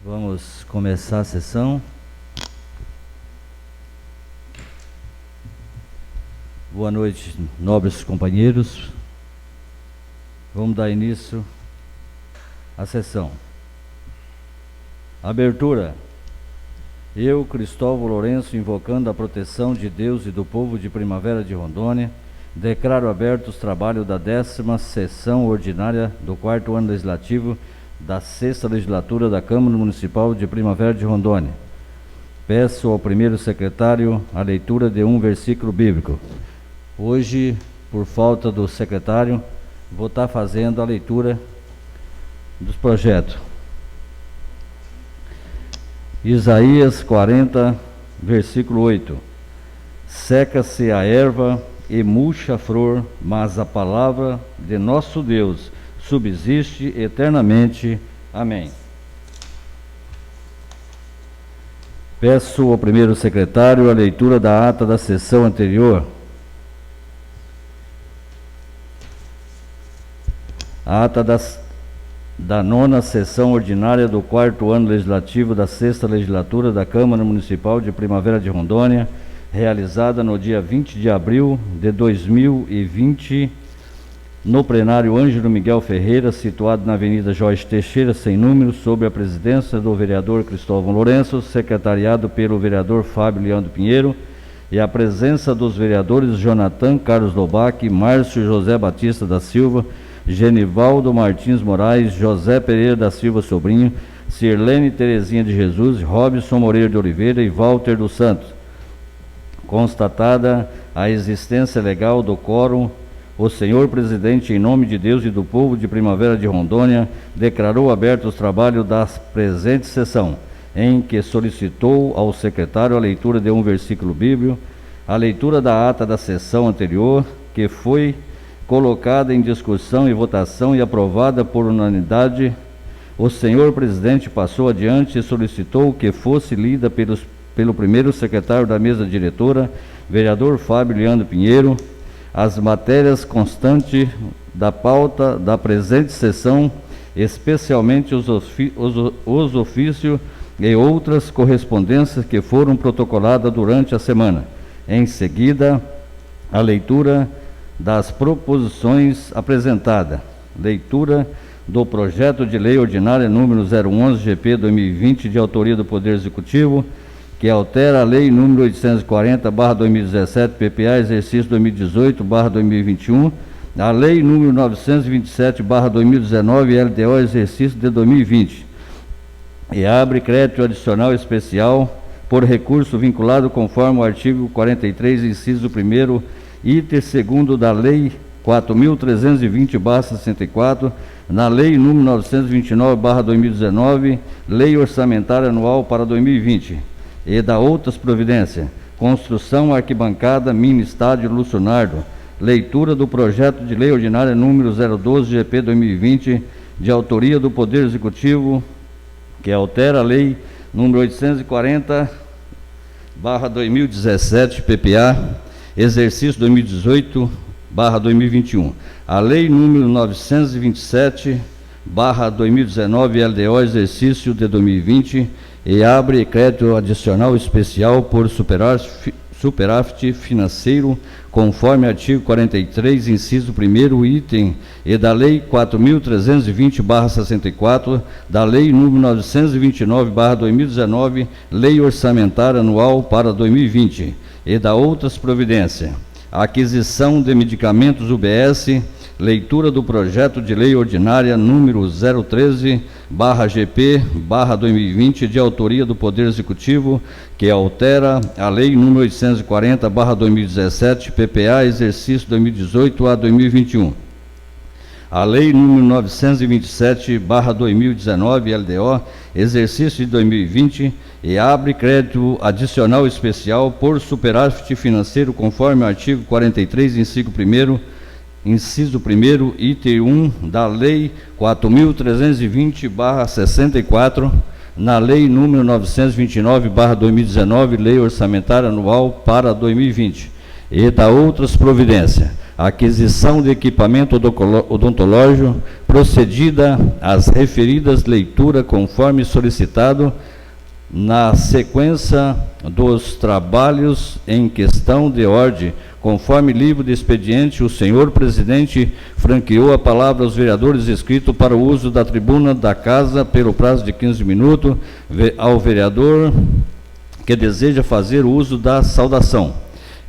Vamos começar a sessão. Boa noite, nobres companheiros. Vamos dar início à sessão. Abertura. Eu, Cristóvão Lourenço, invocando a proteção de Deus e do povo de Primavera de Rondônia, declaro abertos os trabalhos da 10ª sessão ordinária do 4º ano legislativo da 6ª legislatura da Câmara Municipal de Primavera de Rondônia. Peço ao primeiro secretário a leitura de um versículo bíblico. Hoje, por falta do secretário, vou estar fazendo a leitura dos projetos. Isaías 40, versículo 8. Seca-se a erva e murcha a flor, mas a palavra de nosso Deus subsiste eternamente. Amém. Peço ao primeiro secretário a leitura da ata da sessão anterior. A ata da 9ª sessão ordinária do 4º ano legislativo da 6ª legislatura da Câmara Municipal de Primavera de Rondônia, realizada no dia 20 de abril de 2020, no plenário Ângelo Miguel Ferreira, situado na Avenida Jorge Teixeira, sem número, sob a presidência do vereador Cristóvão Lourenço, secretariado pelo vereador Fábio Leandro Pinheiro, e a presença dos vereadores Jonathan Carlos Lobac, Márcio José Batista da Silva, Genivaldo Martins Moraes, José Pereira da Silva Sobrinho, Sirlene Terezinha de Jesus, Robson Moreira de Oliveira e Walter dos Santos. Constatada a existência legal do quórum, o senhor presidente, em nome de Deus e do povo de Primavera de Rondônia, declarou abertos os trabalhos da presente sessão, em que solicitou ao secretário a leitura de um versículo bíblico, a leitura da ata da sessão anterior, que foi colocada em discussão e votação e aprovada por unanimidade. O senhor presidente passou adiante e solicitou que fosse lida pelo primeiro secretário da mesa diretora, vereador Fábio Leandro Pinheiro, as matérias constantes da pauta da presente sessão, especialmente os ofícios e outras correspondências que foram protocoladas durante a semana. Em seguida, a leitura das proposições apresentadas. Leitura do projeto de lei ordinária número 011-GP 2020, de autoria do Poder Executivo, que altera a lei número 840/2017, PPA, exercício 2018/2021, a lei número 927/2019, LDO, exercício de 2020, e abre crédito adicional especial por recurso vinculado conforme o artigo 43, inciso 1º, item 2º da Lei 4.320/64, na Lei número 929/2019, Lei Orçamentária Anual para 2020, e da outras providências. Construção arquibancada mini estádio Lúcio Nardo. Leitura do projeto de lei ordinária número 012-GP 2020, de autoria do Poder Executivo, que altera a lei número 840/2017, PPA, exercício 2018/2021. A lei número 927/2019, LDO, exercício de 2020, e abre crédito adicional especial por superávit financeiro, conforme artigo 43, inciso 1º, item, e da Lei 4.320/64, da Lei número 929/2019, Lei Orçamentária Anual para 2020, e da outras providências. Aquisição de medicamentos UBS. Leitura do projeto de lei ordinária número 013/GP/2020, de autoria do Poder Executivo, que altera a lei número 840/2017, PPA, exercício 2018/2021. A lei número 927/2019, LDO, exercício de 2020, e abre crédito adicional especial por superávit financeiro, conforme o artigo 43, inciso 1º, item 1 da Lei 4.320/64, na Lei número 929/2019, Lei Orçamentária Anual para 2020, e da outras providências. aquisição de equipamento odontológico, procedida às referidas leitura conforme solicitado, na sequência dos trabalhos em questão de ordem, conforme livro de expediente, o senhor presidente franqueou a palavra aos vereadores inscritos para o uso da tribuna da casa pelo prazo de 15 minutos, ao vereador que deseja fazer uso da saudação,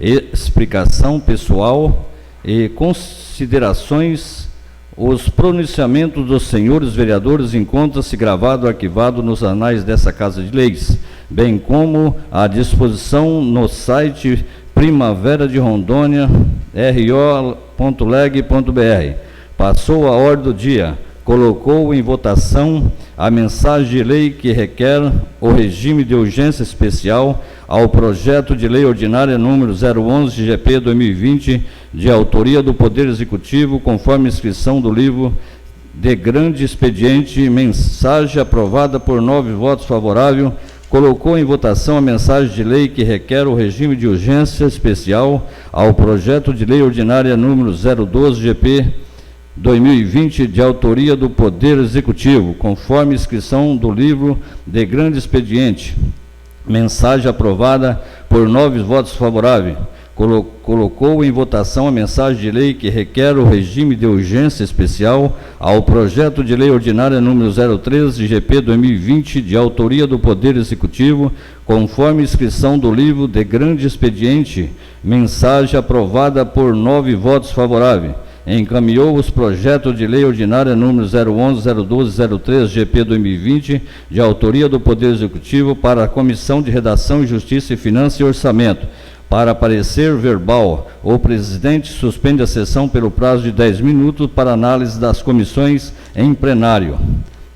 explicação pessoal e considerações. Os pronunciamentos dos senhores vereadores encontram-se gravados e arquivados nos anais dessa Casa de Leis, bem como à disposição no site Primavera de Rondônia, ro.leg.br. Passou a ordem do dia. Colocou em votação a mensagem de lei que requer o regime de urgência especial ao projeto de lei ordinária número 011-GP 2020, de autoria do Poder Executivo, conforme inscrição do livro de grande expediente, mensagem aprovada por 9 votos favoráveis. Colocou em votação a mensagem de lei que requer o regime de urgência especial ao projeto de lei ordinária número 012-GP 2020, de autoria do Poder Executivo, conforme inscrição do livro de grande expediente, mensagem aprovada por 9 votos favoráveis. Colocou em votação a mensagem de lei que requer o regime de urgência especial ao projeto de lei ordinária número 013-GP 2020, de autoria do Poder Executivo, conforme inscrição do livro de grande expediente, mensagem aprovada por 9 votos favoráveis. Encaminhou os projetos de lei ordinária número 011, 012, 03, GP 2020, de autoria do Poder Executivo, para a Comissão de Redação, Justiça e Finanças e Orçamento. Para parecer verbal, o presidente suspende a sessão pelo prazo de 10 minutos para análise das comissões em plenário.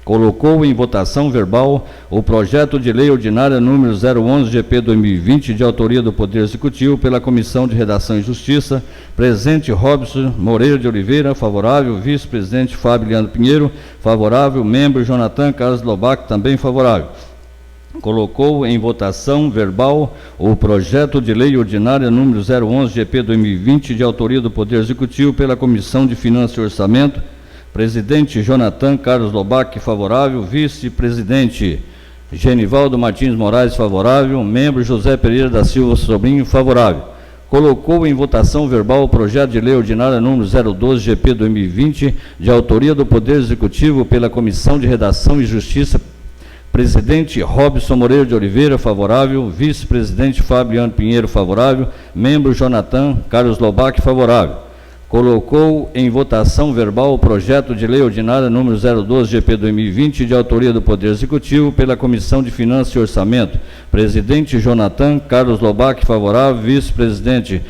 Colocou em votação verbal o projeto de lei ordinária número 011-GP 2020, de autoria do Poder Executivo, pela Comissão de Redação e Justiça. Presente Robson Moreira de Oliveira, favorável. Vice-presidente Fábio Leandro Pinheiro, favorável. Membro Jonathan Carlos Lobac, também favorável. Colocou em votação verbal o projeto de lei ordinária número 011-GP 2020, de autoria do Poder Executivo, pela Comissão de Finanças e Orçamento. Presidente Jonathan Carlos Lobac, favorável. Vice-presidente Genivaldo Martins Moraes, favorável. Membro José Pereira da Silva Sobrinho, favorável. Colocou em votação verbal o projeto de lei ordinária número 012-GP 2020, de autoria do Poder Executivo, pela Comissão de Redação e Justiça. Presidente Robson Moreira de Oliveira, favorável. Vice-presidente Fábio Leandro Pinheiro, favorável. Membro Jonathan Carlos Lobac, favorável. Colocou em votação verbal o projeto de lei ordinária número 012-GP 2020, de autoria do Poder Executivo, pela Comissão de Finanças e Orçamento. Presidente Jonathan Carlos Lobac, favorável. Vice-presidente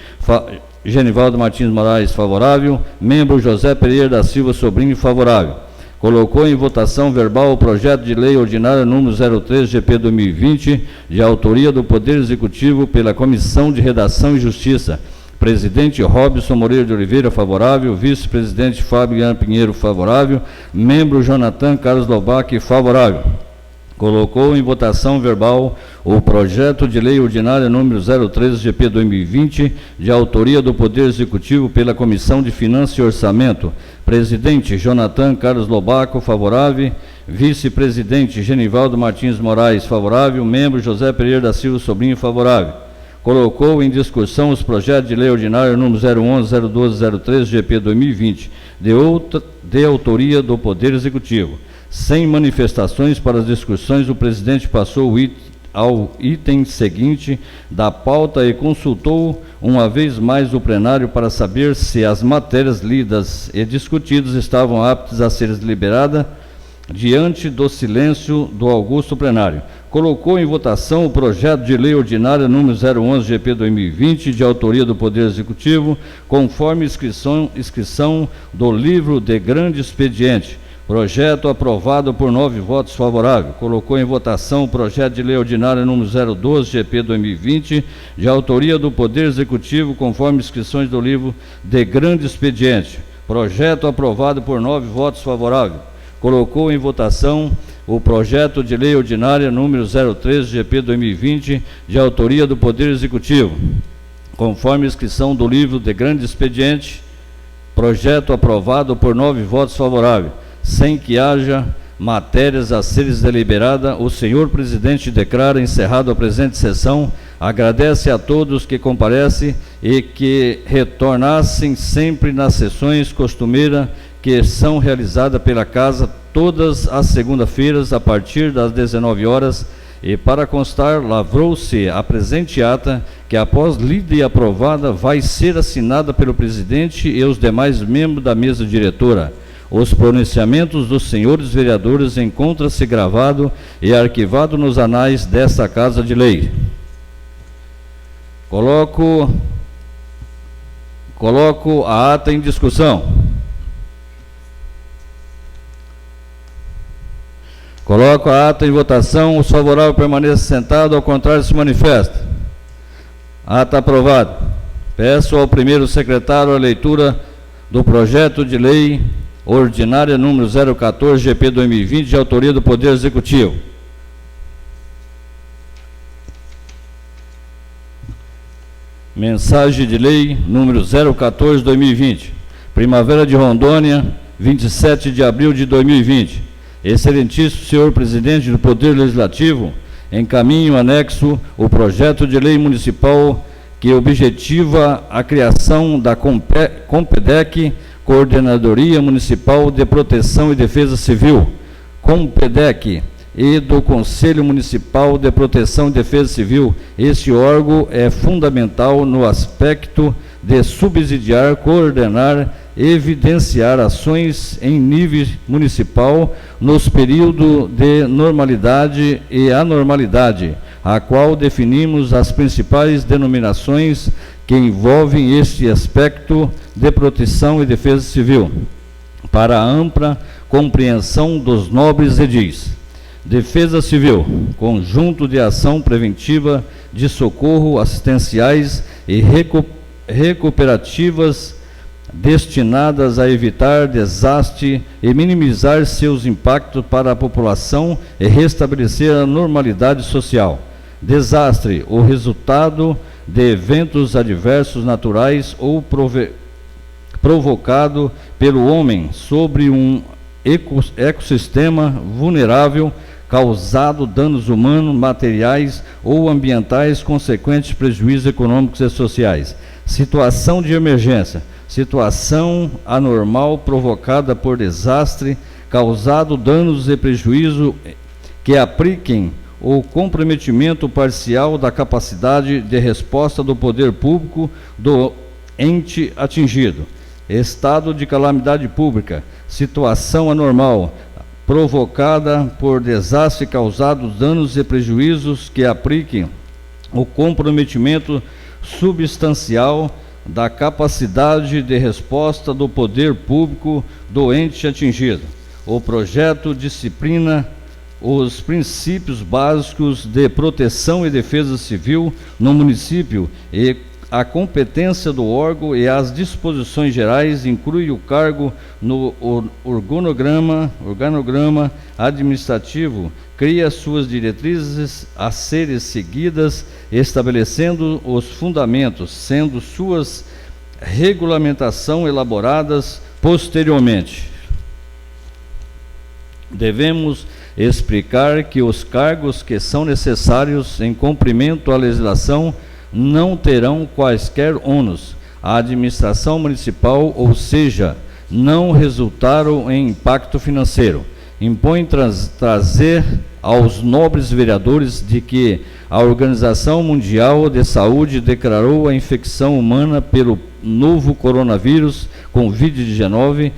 Genivaldo Martins Moraes, favorável. Membro José Pereira da Silva Sobrinho, favorável. Colocou em votação verbal o projeto de lei ordinária número 03-GP 2020, de autoria do Poder Executivo, pela Comissão de Redação e Justiça. Presidente Robson Moreira de Oliveira, favorável. Vice-presidente Fábio Leandro Pinheiro, favorável. Membro Jonathan Carlos Lobac, favorável. Colocou em votação verbal o projeto de lei ordinária número 013-GP 2020, de autoria do Poder Executivo, pela Comissão de Finanças e Orçamento. Presidente Jonathan Carlos Lobac, favorável. Vice-presidente Genivaldo Martins Moraes, favorável. Membro José Pereira da Silva Sobrinho, favorável. Colocou em discussão os projetos de lei ordinária número 011, 012, 03, GP 2020, de autoria do Poder Executivo. Sem manifestações para as discussões, o presidente passou ao item seguinte da pauta e consultou uma vez mais o plenário para saber se as matérias lidas e discutidas estavam aptas a ser deliberadas diante do silêncio do augusto plenário. Colocou em votação o projeto de lei ordinária número 011-GP 2020, de autoria do Poder Executivo, conforme inscrição do livro de grande expediente. Projeto aprovado por 9 votos favoráveis. Colocou em votação o projeto de lei ordinária número 012-GP 2020, de autoria do Poder Executivo, conforme inscrições do livro de grande expediente. Projeto aprovado por 9 votos favoráveis. Colocou em votação o projeto de lei ordinária número 03-GP 2020, de autoria do Poder Executivo, conforme inscrição do livro de grande expediente. Projeto aprovado por 9 votos favoráveis, sem que haja matérias a serem deliberadas. O senhor presidente declara encerrado a presente sessão, agradece a todos que comparecem e que retornassem sempre nas sessões costumeiras que são realizadas pela Casa todas as segundas-feiras a partir das 19 horas. E para constar, lavrou-se a presente ata, que após lida e aprovada, vai ser assinada pelo presidente e os demais membros da mesa diretora. Os pronunciamentos dos senhores vereadores encontram-se gravados e arquivados nos anais desta Casa de Lei. Coloco a ata em discussão. Coloco a ata em votação. Os favoráveis permaneçam sentados, ao contrário se manifesta. Ata aprovada. Peço ao primeiro secretário a leitura do projeto de lei ordinária número 014 GP 2020, de autoria do Poder Executivo. Mensagem de lei número 014 2020. Primavera de Rondônia, 27 de abril de 2020. Excelentíssimo senhor presidente do Poder Legislativo, encaminho anexo o projeto de lei municipal que objetiva a criação da Compedec, Coordenadoria Municipal de Proteção e Defesa Civil, Compedec, e do Conselho Municipal de Proteção e Defesa Civil. Este órgão é fundamental no aspecto de subsidiar, coordenar, evidenciar ações em nível municipal nos períodos de normalidade e anormalidade, a qual definimos as principais denominações que envolvem este aspecto de proteção e defesa civil, para a ampla compreensão dos nobres edis. Defesa Civil, conjunto de ação preventiva de socorro assistenciais e recuperativas destinadas a evitar desastre e minimizar seus impactos para a população e restabelecer a normalidade social. Desastre, o resultado de eventos adversos naturais ou provocado pelo homem sobre um ecossistema vulnerável, causado danos humanos, materiais ou ambientais, consequentes prejuízos econômicos e sociais. Situação de emergência, situação anormal provocada por desastre, causado danos e prejuízo que apliquem o comprometimento parcial da capacidade de resposta do poder público do ente atingido. Estado de calamidade pública, situação anormal provocada por desastre causado danos e prejuízos que apliquem o comprometimento substancial da capacidade de resposta do poder público do ente atingido. O projeto disciplina os princípios básicos de proteção e defesa civil no município e a competência do órgão e as disposições gerais, inclui o cargo no organograma administrativo, cria suas diretrizes a serem seguidas, estabelecendo os fundamentos, sendo suas regulamentação elaboradas posteriormente. Devemos explicar que os cargos que são necessários em cumprimento à legislação não terão quaisquer ônus à administração municipal, ou seja, não resultaram em impacto financeiro. Impõe trazer aos nobres vereadores de que a Organização Mundial de Saúde declarou a infecção humana pelo novo coronavírus, Covid-19,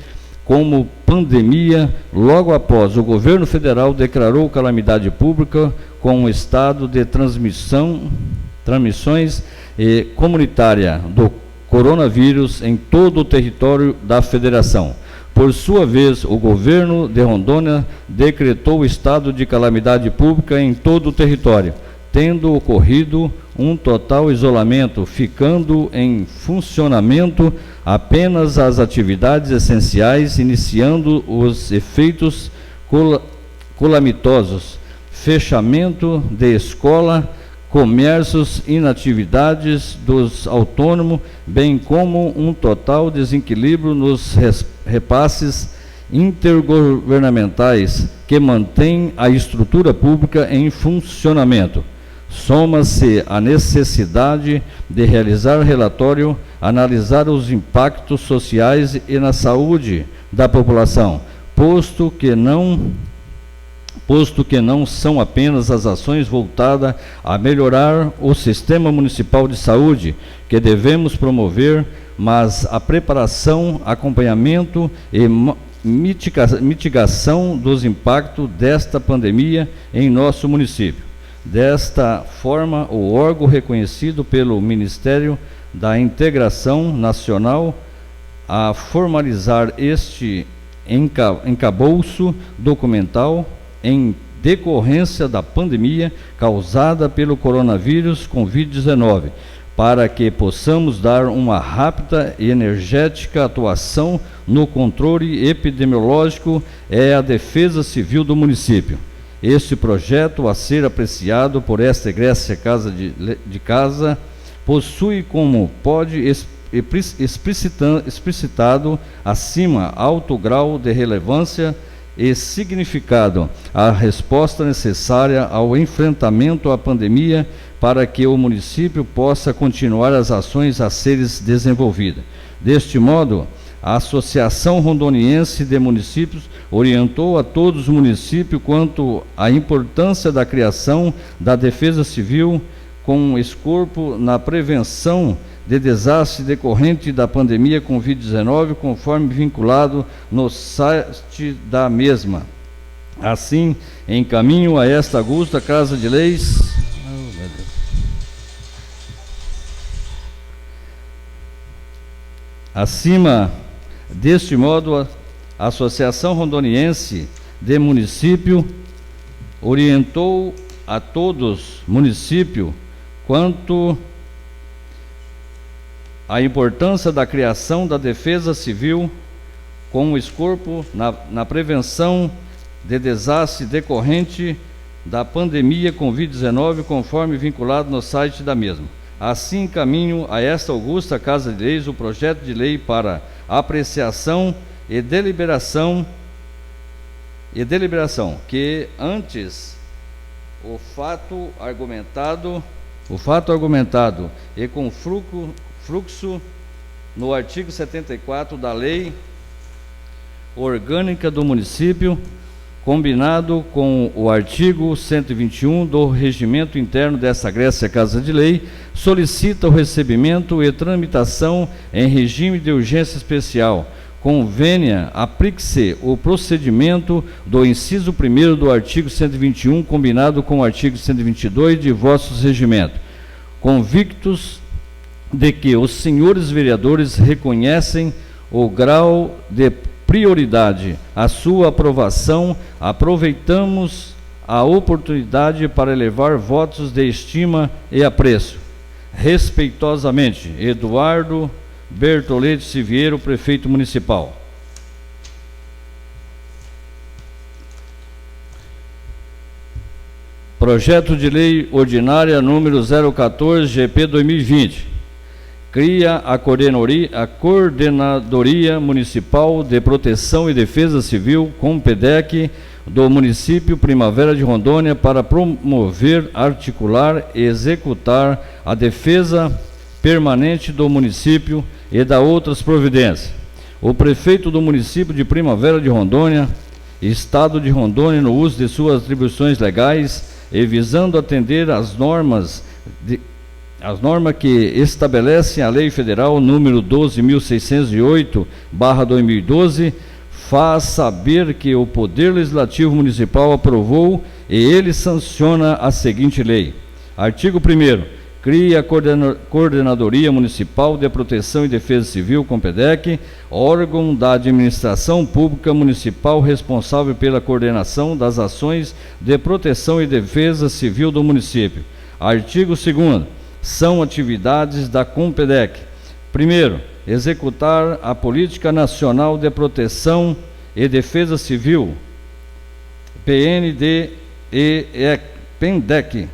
como pandemia, logo após o governo federal declarou calamidade pública com o estado de transmissões comunitária do coronavírus em todo o território da federação. Por sua vez, o governo de Rondônia decretou o estado de calamidade pública em todo o território, tendo ocorrido um total isolamento, ficando em funcionamento apenas as atividades essenciais, iniciando os efeitos calamitosos, fechamento de escola, comércios, inatividades dos autônomos, bem como um total desequilíbrio nos repasses intergovernamentais que mantêm a estrutura pública em funcionamento. Soma-se a necessidade de realizar relatório, analisar os impactos sociais e na saúde da população, posto que não são apenas as ações voltadas a melhorar o sistema municipal de saúde que devemos promover, mas a preparação, acompanhamento e mitigação dos impactos desta pandemia em nosso município. Desta forma, o órgão reconhecido pelo Ministério da Integração Nacional a formalizar este encabouço documental em decorrência da pandemia causada pelo coronavírus Covid-19, para que possamos dar uma rápida e energética atuação no controle epidemiológico e a defesa civil do município. Este projeto, a ser apreciado por esta egrégia Casa de Casa, possui, como pode explicitado acima, alto grau de relevância e significado, a resposta necessária ao enfrentamento à pandemia para que o município possa continuar as ações a serem desenvolvidas. Deste modo, a Associação Rondoniense de Municípios orientou a todos os municípios quanto à importância da criação da Defesa Civil com escopo na prevenção de desastre decorrente da pandemia Covid-19, conforme vinculado no site da mesma. Assim, em caminho a esta augusta Casa de Leis, acima deste modo, a Associação Rondoniense de Município orientou a todos os municípios quanto à importância da criação da Defesa Civil com escopo na prevenção de desastre decorrente da pandemia Covid-19, conforme vinculado no site da mesma. Assim, encaminho a esta augusta Casa de Leis o projeto de lei para apreciação e deliberação, que antes o fato argumentado e com fluxo no artigo 74 da Lei Orgânica do Município, combinado com o artigo 121 do Regimento Interno dessa egrégia Casa de Lei, solicita o recebimento e tramitação em regime de urgência especial. Convênia, aplique-se o procedimento do inciso 1º do artigo 121, combinado com o artigo 122 de vossos regimentos. Convictos de que os senhores vereadores reconhecem o grau de prioridade à sua aprovação, aproveitamos a oportunidade para elevar votos de estima e apreço. Respeitosamente, Eduardo Bertolete Siviero, Prefeito Municipal. Projeto de Lei Ordinária número 014, GP 2020. Cria a Coordenadoria Municipal de Proteção e Defesa Civil, Compedec, do município Primavera de Rondônia, para promover, articular e executar a defesa permanente do município e da outras providências. O prefeito do município de Primavera de Rondônia, Estado de Rondônia, no uso de suas atribuições legais e visando atender às normas que estabelecem a Lei Federal número 12.608/2012, faz saber que o Poder Legislativo Municipal aprovou e ele sanciona a seguinte lei. Artigo 1º. Cria a Coordenadoria Municipal de Proteção e Defesa Civil, Compedec, órgão da administração pública municipal responsável pela coordenação das ações de proteção e defesa civil do município. Artigo 2º. São atividades da Compedec. Primeiro, executar a Política Nacional de Proteção e Defesa Civil, PND e PENDEC,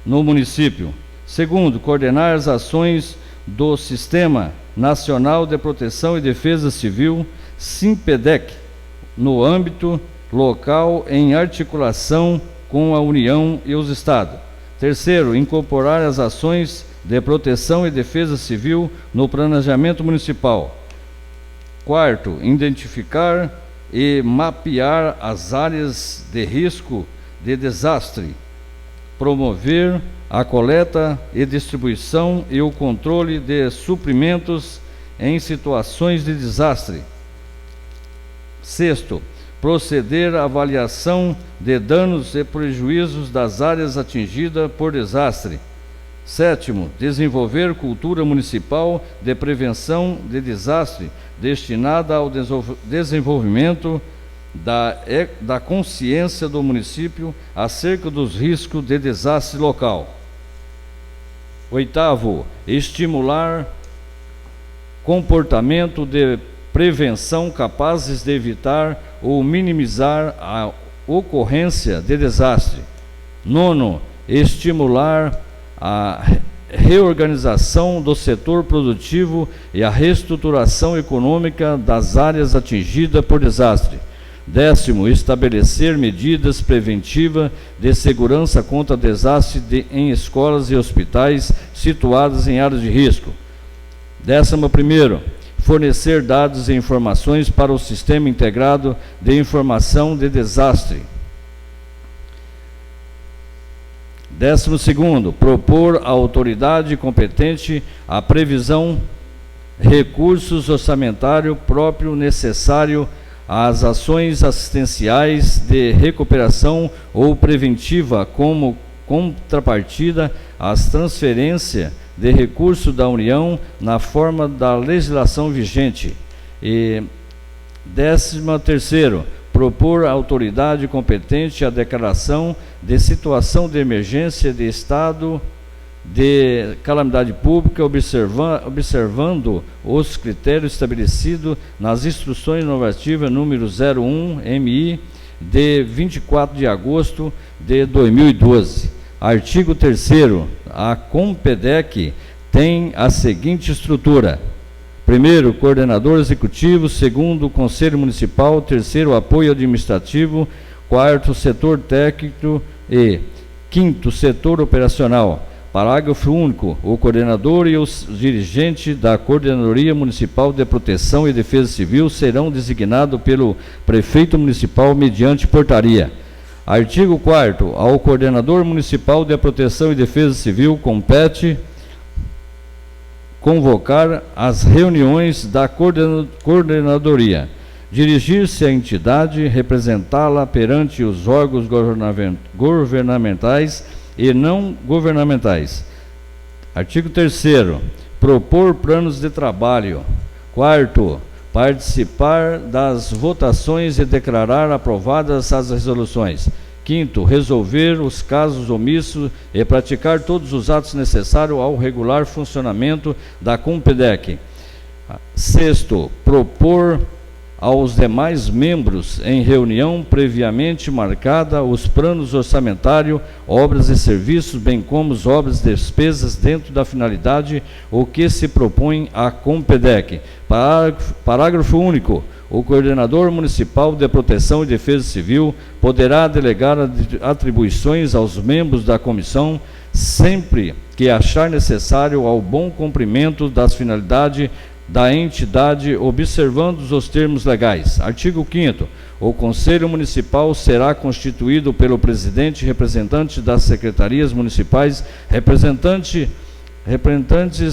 no município. Segundo, coordenar as ações do Sistema Nacional de Proteção e Defesa Civil, SIMPEDEC, no âmbito local em articulação com a União e os Estados. Terceiro, incorporar as ações de proteção e defesa civil no planejamento municipal. Quarto, identificar e mapear as áreas de risco de desastre, promover a coleta e distribuição e o controle de suprimentos em situações de desastre. Sexto, proceder à avaliação de danos e prejuízos das áreas atingidas por desastre. Sétimo, desenvolver cultura municipal de prevenção de desastre, destinada ao desenvolvimento da consciência do município acerca dos riscos de desastre local. Oitavo, estimular comportamento de prevenção capazes de evitar ou minimizar a ocorrência de desastre. Nono, estimular a reorganização do setor produtivo e a reestruturação econômica das áreas atingidas por desastre. Décimo, estabelecer medidas preventivas de segurança contra desastre em escolas e hospitais situados em áreas de risco. 11º, fornecer dados e informações para o Sistema Integrado de Informação de Desastre. 12º, propor à autoridade competente a previsão recursos orçamentários próprio necessário às ações assistenciais de recuperação ou preventiva como contrapartida às transferências de recursos da União na forma da legislação vigente. E 13º, propor à autoridade competente a declaração de situação de emergência de estado de calamidade pública, observando os critérios estabelecidos nas instruções normativas número 01-MI de 24 de agosto de 2012. Artigo 3º, a Compedec tem a seguinte estrutura: primeiro, coordenador executivo; segundo, conselho municipal; terceiro, apoio administrativo; quarto, setor técnico e quinto, setor operacional. Parágrafo único. O coordenador e os dirigentes da Coordenadoria Municipal de Proteção e Defesa Civil serão designados pelo prefeito municipal mediante portaria. Artigo 4º. Ao coordenador municipal de Proteção e Defesa Civil compete convocar as reuniões da coordenadoria, dirigir-se à entidade, representá-la perante os órgãos governamentais e não governamentais. Artigo 3º. Propor planos de trabalho. Quarto, participar das votações e declarar aprovadas as resoluções. Quinto, resolver os casos omissos e praticar todos os atos necessários ao regular funcionamento da Compedec. Sexto, propor aos demais membros, em reunião previamente marcada, os planos orçamentários, obras e serviços, bem como as obras e despesas dentro da finalidade o que se propõe à Compedec. Parágrafo único. O coordenador municipal de Proteção e Defesa Civil poderá delegar atribuições aos membros da comissão sempre que achar necessário ao bom cumprimento das finalidades da entidade, observando os termos legais. Artigo 5º. O Conselho Municipal será constituído pelo presidente, representante das secretarias municipais, representantes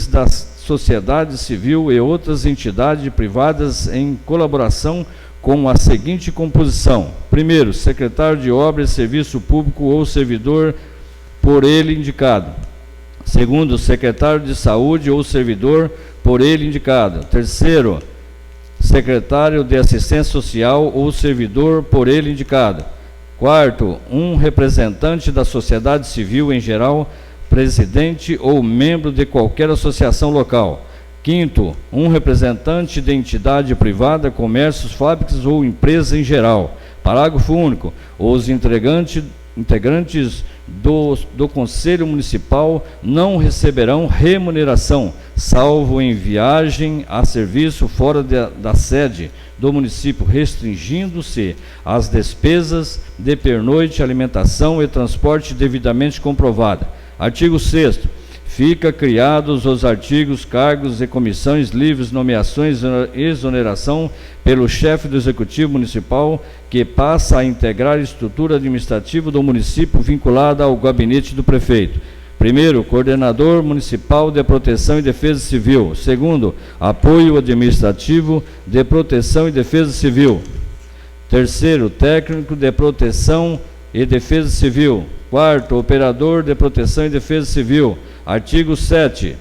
da sociedade civil e outras entidades privadas em colaboração com a seguinte composição: primeiro, secretário de Obras e Serviço Público ou servidor por ele indicado; segundo, secretário de Saúde ou servidor por ele indicado; terceiro, secretário de Assistência Social ou servidor por ele indicado; quarto, um representante da sociedade civil em geral, presidente ou membro de qualquer associação local; quinto, um representante de entidade privada, comércios, fábricas ou empresa em geral. Parágrafo único. Os integrantes do Conselho Municipal não receberão remuneração, salvo em viagem a serviço fora da sede do município, restringindo-se às despesas de pernoite, alimentação e transporte devidamente comprovada. Artigo 6º. Fica criados os artigos, cargos e comissões livres, nomeações e exoneração pelo chefe do Executivo Municipal, que passa a integrar a estrutura administrativa do município vinculada ao gabinete do prefeito. Primeiro, coordenador municipal de proteção e defesa civil. Segundo, apoio administrativo de proteção e defesa civil. Terceiro, técnico de proteção e defesa civil. Quarto, operador de proteção e defesa civil. Artigo 7.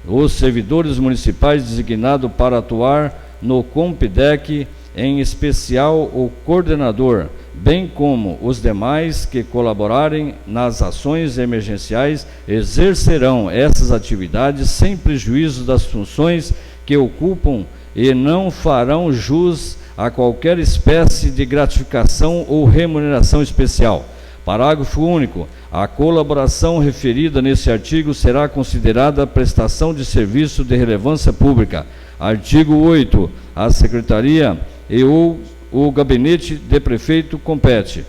Os servidores municipais designados para atuar no COMPDEC, em especial o coordenador, bem como os demais que colaborarem nas ações emergenciais, exercerão essas atividades sem prejuízo das funções que ocupam e não farão jus a qualquer espécie de gratificação ou remuneração especial. Parágrafo único. A colaboração referida nesse artigo será considerada prestação de serviço de relevância pública. Artigo 8. A Secretaria e o Gabinete de Prefeito compete: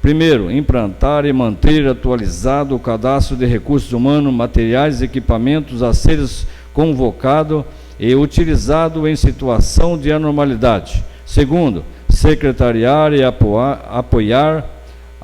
primeiro, implantar e manter atualizado o cadastro de recursos humanos, materiais e equipamentos a serem convocado e utilizado em situação de anormalidade. Segundo, secretariar e apoiar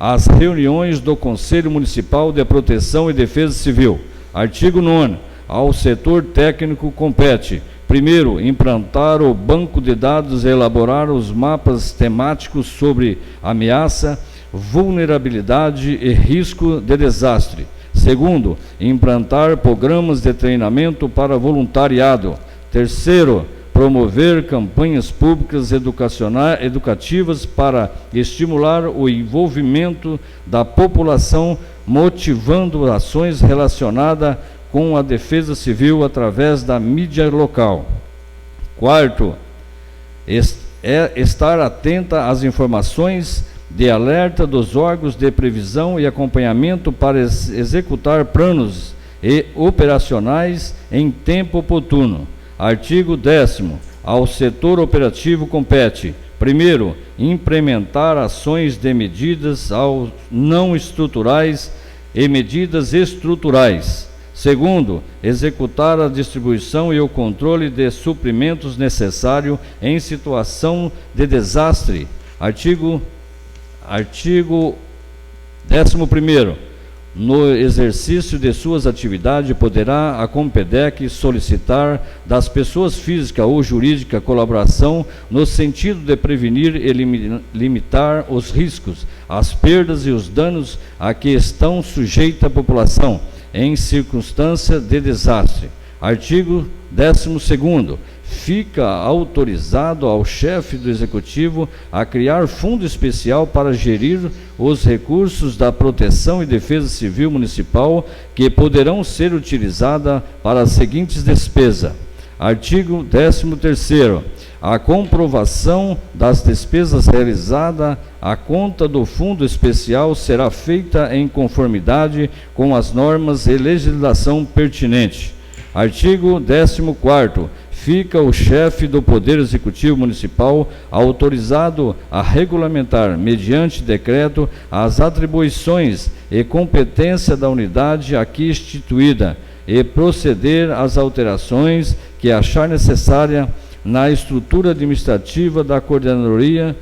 as reuniões do Conselho Municipal de Proteção e Defesa Civil. Artigo 9º. Ao setor técnico compete: primeiro, implantar o banco de dados e elaborar os mapas temáticos sobre ameaça, vulnerabilidade e risco de desastre. Segundo, implantar programas de treinamento para voluntariado. Terceiro, promover campanhas públicas educativas para estimular o envolvimento da população, motivando ações relacionadas com a defesa civil através da mídia local. Quarto, estar atenta às informações de alerta dos órgãos de previsão e acompanhamento para executar planos e operacionais em tempo oportuno. Artigo 10º. Ao setor operativo compete: primeiro, implementar ações de medidas não estruturais e medidas estruturais. Segundo, executar a distribuição e o controle de suprimentos necessários em situação de desastre. Artigo 11º. No exercício de suas atividades, poderá a COMPDEC solicitar das pessoas físicas ou jurídicas colaboração no sentido de prevenir e limitar os riscos, as perdas e os danos a que estão sujeita a população em circunstância de desastre. Artigo 12º. Fica autorizado ao chefe do Executivo a criar fundo especial para gerir os recursos da Proteção e Defesa Civil Municipal, que poderão ser utilizados para as seguintes despesas. Artigo 13º. A comprovação das despesas realizadas à conta do fundo especial será feita em conformidade com as normas e legislação pertinente. Artigo 14º. Fica o chefe do Poder Executivo Municipal autorizado a regulamentar, mediante decreto, as atribuições e competência da unidade aqui instituída e proceder às alterações que achar necessária na estrutura administrativa da Coordenadoria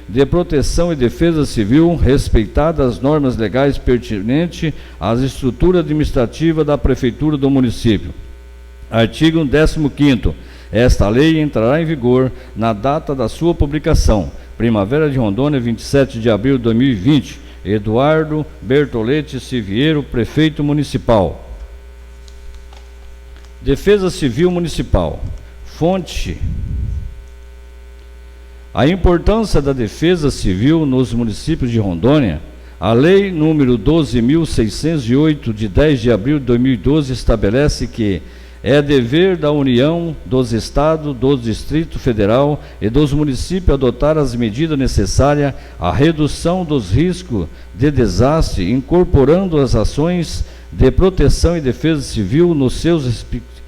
de Proteção e Defesa Civil, respeitadas as normas legais pertinentes às estruturas administrativas da Prefeitura do município. Artigo 15º. Esta lei entrará em vigor na data da sua publicação. Primavera de Rondônia, 27 de abril de 2020. Eduardo Bertolete Siviero, Prefeito Municipal. Defesa Civil Municipal. Fonte: a importância da defesa civil nos municípios de Rondônia. A Lei número 12.608, de 10 de abril de 2012, estabelece que É dever da União, dos Estados, do Distrito Federal e dos municípios adotar as medidas necessárias à redução dos riscos de desastre, incorporando as ações de proteção e defesa civil no seu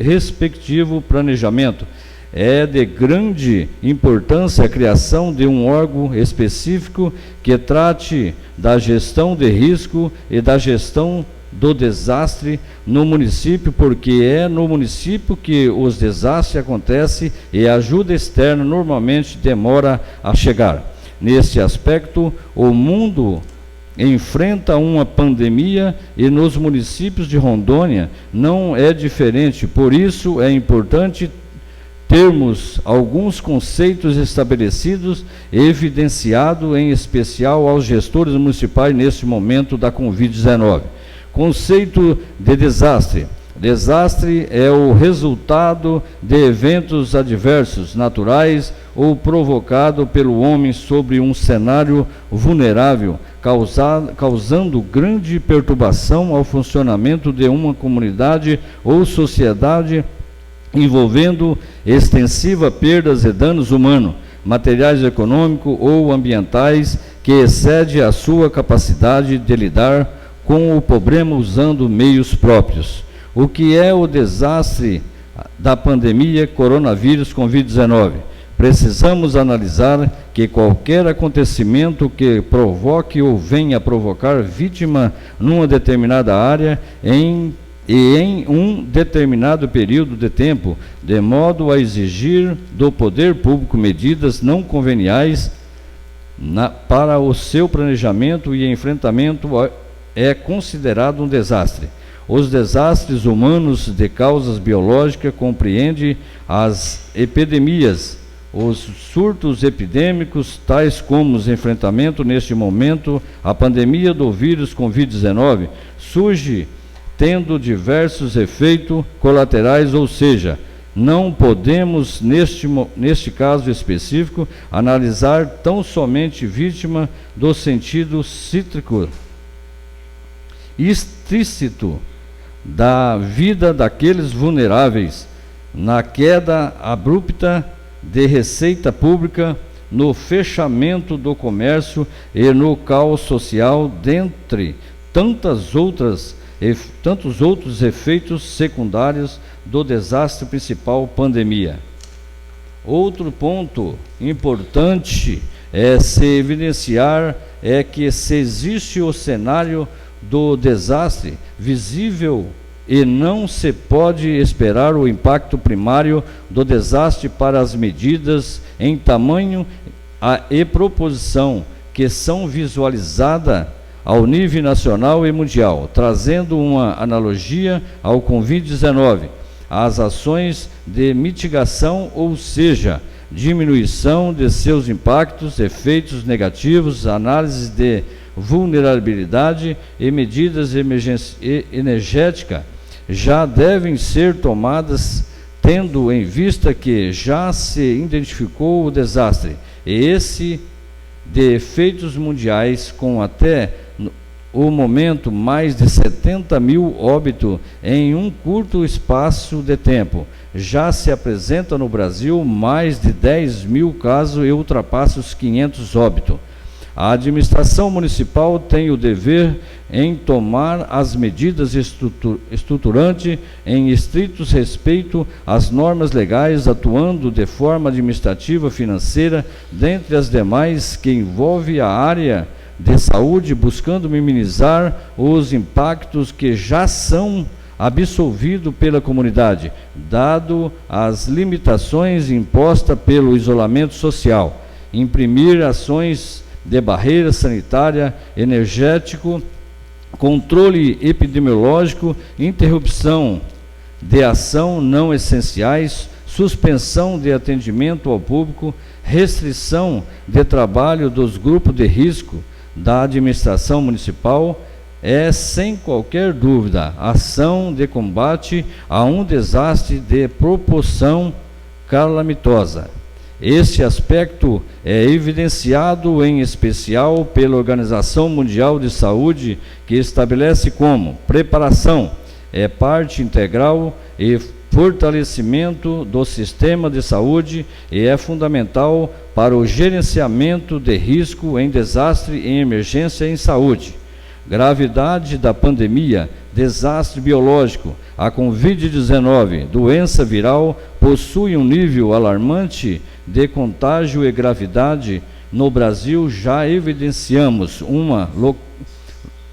respectivo planejamento. É de grande importância a criação de um órgão específico que trate da gestão de risco e da gestão do desastre no município, porque é no município que os desastres acontecem e a ajuda externa normalmente demora a chegar. Nesse aspecto, o mundo enfrenta uma pandemia e nos municípios de Rondônia não é diferente. Por isso é importante termos alguns conceitos estabelecidos e evidenciados, em especial aos gestores municipais neste momento da Covid-19. Conceito de desastre. Desastre é o resultado de eventos adversos, naturais ou provocado pelo homem sobre um cenário vulnerável, causando grande perturbação ao funcionamento de uma comunidade ou sociedade, envolvendo extensiva perdas e danos humanos, materiais econômicos ou ambientais, que excede a sua capacidade de lidar com o problema usando meios próprios. O que é o desastre da pandemia coronavírus Covid-19? Precisamos analisar que qualquer acontecimento que provoque ou venha a provocar vítima numa determinada área em um determinado período de tempo, de modo a exigir do poder público medidas não conveniais para o seu planejamento e enfrentamento, é considerado um desastre. Os desastres humanos de causas biológicas compreendem as epidemias, os surtos epidêmicos, tais como os enfrentamentos neste momento. A pandemia do vírus Covid-19 surge tendo diversos efeitos colaterais, ou seja, não podemos, neste caso específico, analisar tão somente vítima do sentido cítrico explícito da vida daqueles vulneráveis, na queda abrupta de receita pública, no fechamento do comércio e no caos social, dentre tantos outros efeitos secundários do desastre principal, pandemia. Outro ponto importante é se evidenciar é que se existe o cenário do desastre visível e não se pode esperar o impacto primário do desastre para as medidas em tamanho e proposição que são visualizadas ao nível nacional e mundial, trazendo uma analogia ao Covid-19, as ações de mitigação, ou seja, diminuição de seus impactos, efeitos negativos, análise de vulnerabilidade e medidas energéticas já devem ser tomadas, tendo em vista que já se identificou o desastre e esse de efeitos mundiais, com até o momento mais de 70 mil óbitos em um curto espaço de tempo. Já se apresenta no Brasil mais de 10 mil casos e ultrapassa os 500 óbitos. A administração municipal tem o dever em tomar as medidas estruturantes em estrito respeito às normas legais, atuando de forma administrativa, financeira, dentre as demais, que envolve a área de saúde, buscando minimizar os impactos que já são absorvidos pela comunidade, dado as limitações impostas pelo isolamento social, imprimir ações de barreira sanitária, energético, controle epidemiológico, interrupção de ação não essenciais, suspensão de atendimento ao público, restrição de trabalho dos grupos de risco da administração municipal, é, sem qualquer dúvida, ação de combate a um desastre de proporção calamitosa. Este aspecto é evidenciado em especial pela Organização Mundial de Saúde, que estabelece como preparação é parte integral e fortalecimento do sistema de saúde e é fundamental para o gerenciamento de risco em desastre e emergência em saúde. Gravidade da pandemia, desastre biológico. A Covid-19, doença viral, possui um nível alarmante de contágio e gravidade. No Brasil, já evidenciamos uma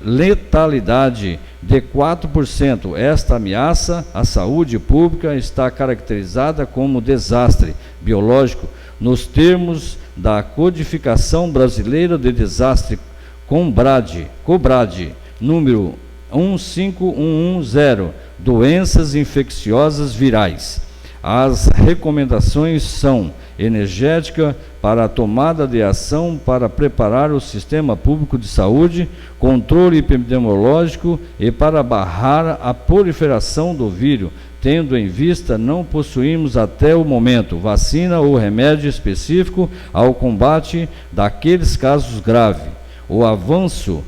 letalidade de 4%. Esta ameaça à saúde pública está caracterizada como desastre biológico nos termos da Codificação Brasileira de Desastre COBRAD, número 15110, doenças infecciosas virais. As recomendações são energética para a tomada de ação para preparar o sistema público de saúde, controle epidemiológico e para barrar a proliferação do vírus, tendo em vista não possuímos até o momento vacina ou remédio específico ao combate daqueles casos graves. O avanço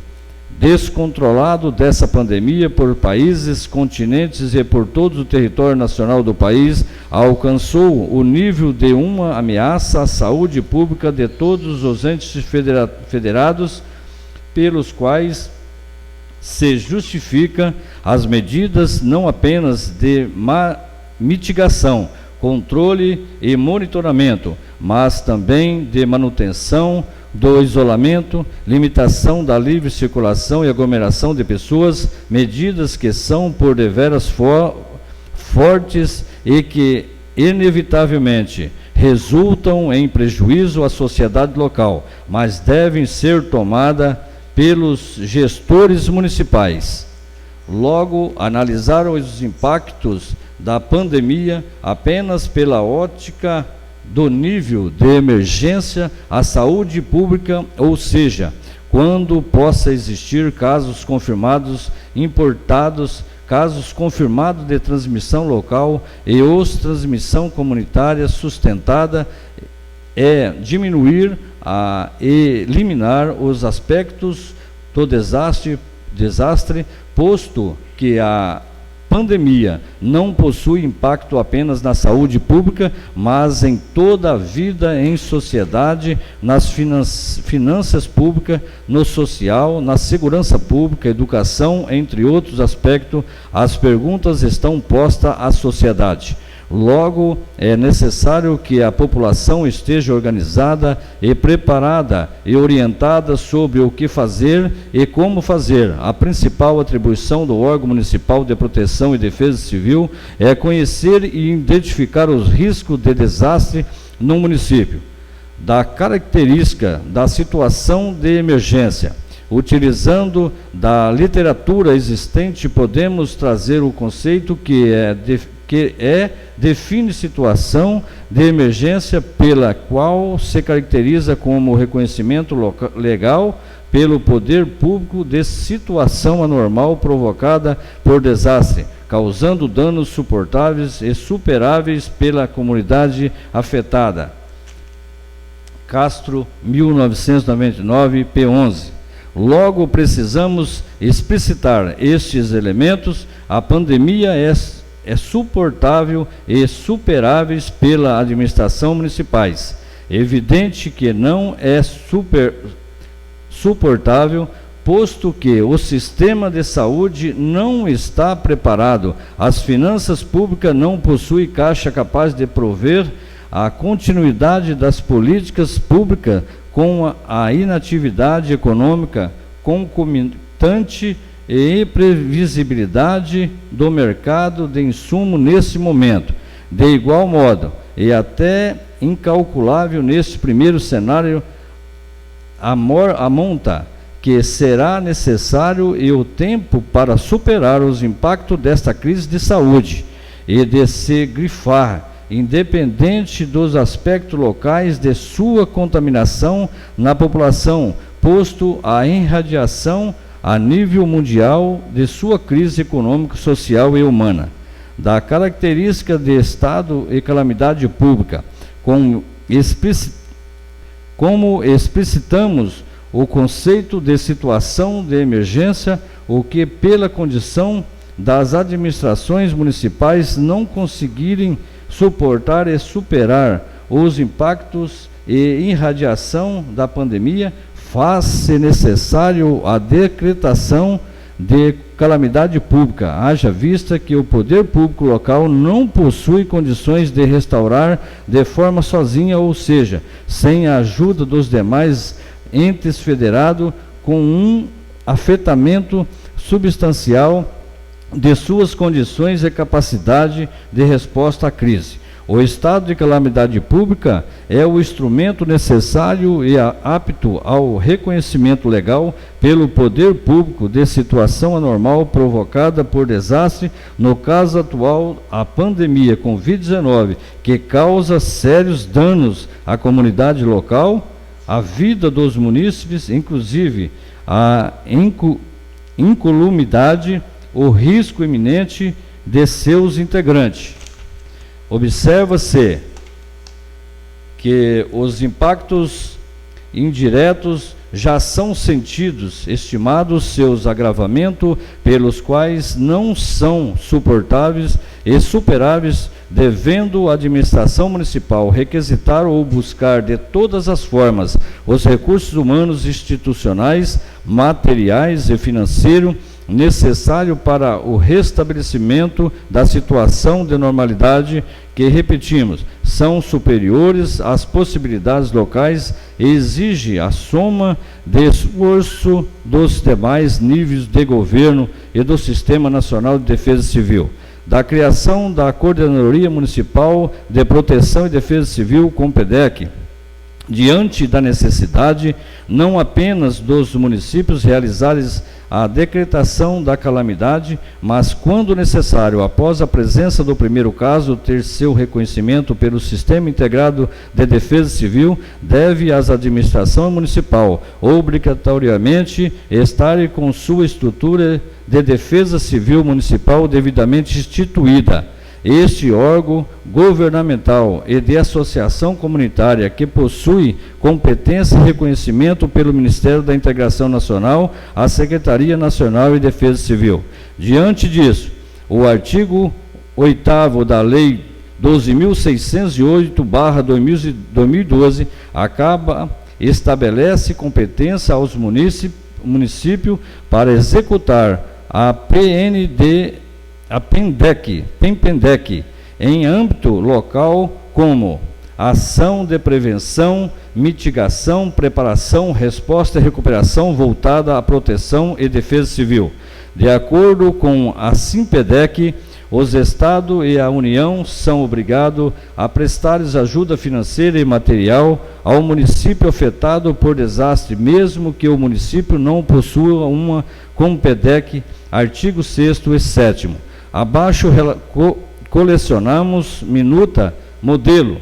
descontrolado dessa pandemia por países, continentes e por todo o território nacional do país alcançou o nível de uma ameaça à saúde pública de todos os entes federados, pelos quais se justifica as medidas não apenas de mitigação, controle e monitoramento, mas também de manutenção do isolamento, limitação da livre circulação e aglomeração de pessoas, medidas que são por deveras fortes e que inevitavelmente resultam em prejuízo à sociedade local, mas devem ser tomadas pelos gestores municipais. Logo, analisar os impactos da pandemia apenas pela ótica do nível de emergência à saúde pública, ou seja, quando possa existir casos confirmados importados, casos confirmados de transmissão local e os transmissão comunitária sustentada, é diminuir e eliminar os aspectos do desastre, posto que a pandemia não possui impacto apenas na saúde pública, mas em toda a vida em sociedade, nas finanças públicas, no social, na segurança pública, educação, entre outros aspectos. As perguntas estão postas à sociedade. Logo, é necessário que a população esteja organizada e preparada e orientada sobre o que fazer e como fazer. A principal atribuição do órgão municipal de proteção e defesa civil é conhecer e identificar os riscos de desastre no município, da característica da situação de emergência. Utilizando da literatura existente, podemos trazer o conceito que define situação de emergência pela qual se caracteriza como reconhecimento legal pelo poder público de situação anormal provocada por desastre, causando danos suportáveis e superáveis pela comunidade afetada. Castro, 1999, p. 11. Logo, precisamos explicitar estes elementos. A pandemia é suportável e superáveis pela administração municipais. Evidente que não é suportável, posto que o sistema de saúde não está preparado, as finanças públicas não possuem caixa capaz de prover a continuidade das políticas públicas, com a inatividade econômica concomitante e imprevisibilidade do mercado de insumo nesse momento. De igual modo, e até incalculável neste primeiro cenário, a monta que será necessário e o tempo para superar os impactos desta crise de saúde e de se grifar, independente dos aspectos locais de sua contaminação na população, posto a irradiação a nível mundial de sua crise econômica, social e humana. Da característica de estado e calamidade pública, como explicitamos o conceito de situação de emergência, o que pela condição das administrações municipais não conseguirem suportar e superar os impactos e irradiação da pandemia, faz-se necessário a decretação de calamidade pública, haja vista que o poder público local não possui condições de restaurar de forma sozinha, ou seja, sem a ajuda dos demais entes federados, com um afetamento substancial de suas condições e capacidade de resposta à crise. O estado de calamidade pública é o instrumento necessário e apto ao reconhecimento legal pelo poder público de situação anormal provocada por desastre, no caso atual, a pandemia Covid-19, que causa sérios danos à comunidade local, à vida dos munícipes, inclusive a incolumidade, o risco iminente de seus integrantes. Observa-se que os impactos indiretos já são sentidos, estimados seus agravamentos, pelos quais não são suportáveis e superáveis, devendo a administração municipal requisitar ou buscar de todas as formas os recursos humanos, institucionais, materiais e financeiros necessário para o restabelecimento da situação de normalidade que, repetimos, são superiores às possibilidades locais e exige a soma de esforço dos demais níveis de governo e do Sistema Nacional de Defesa Civil. Da criação da Coordenadoria Municipal de Proteção e Defesa Civil, COMPEDEC, diante da necessidade não apenas dos municípios realizarem a decretação da calamidade, mas, quando necessário, após a presença do primeiro caso, ter seu reconhecimento pelo Sistema Integrado de Defesa Civil, deve a administração municipal obrigatoriamente estar com sua estrutura de defesa civil municipal devidamente instituída. Este órgão governamental e de associação comunitária que possui competência e reconhecimento pelo Ministério da Integração Nacional, a Secretaria Nacional de Defesa Civil. Diante disso, o artigo 8º da Lei 12.608/2012 estabelece competência aos municípios para executar a PEMPENDEC, em âmbito local, como ação de prevenção, mitigação, preparação, resposta e recuperação voltada à proteção e defesa civil. De acordo com a SIMPEDEC, os Estados e a União são obrigados a prestar ajuda financeira e material ao município afetado por desastre, mesmo que o município não possua uma COMPEDEC, artigo 6º e 7º. Abaixo colecionamos minuta modelo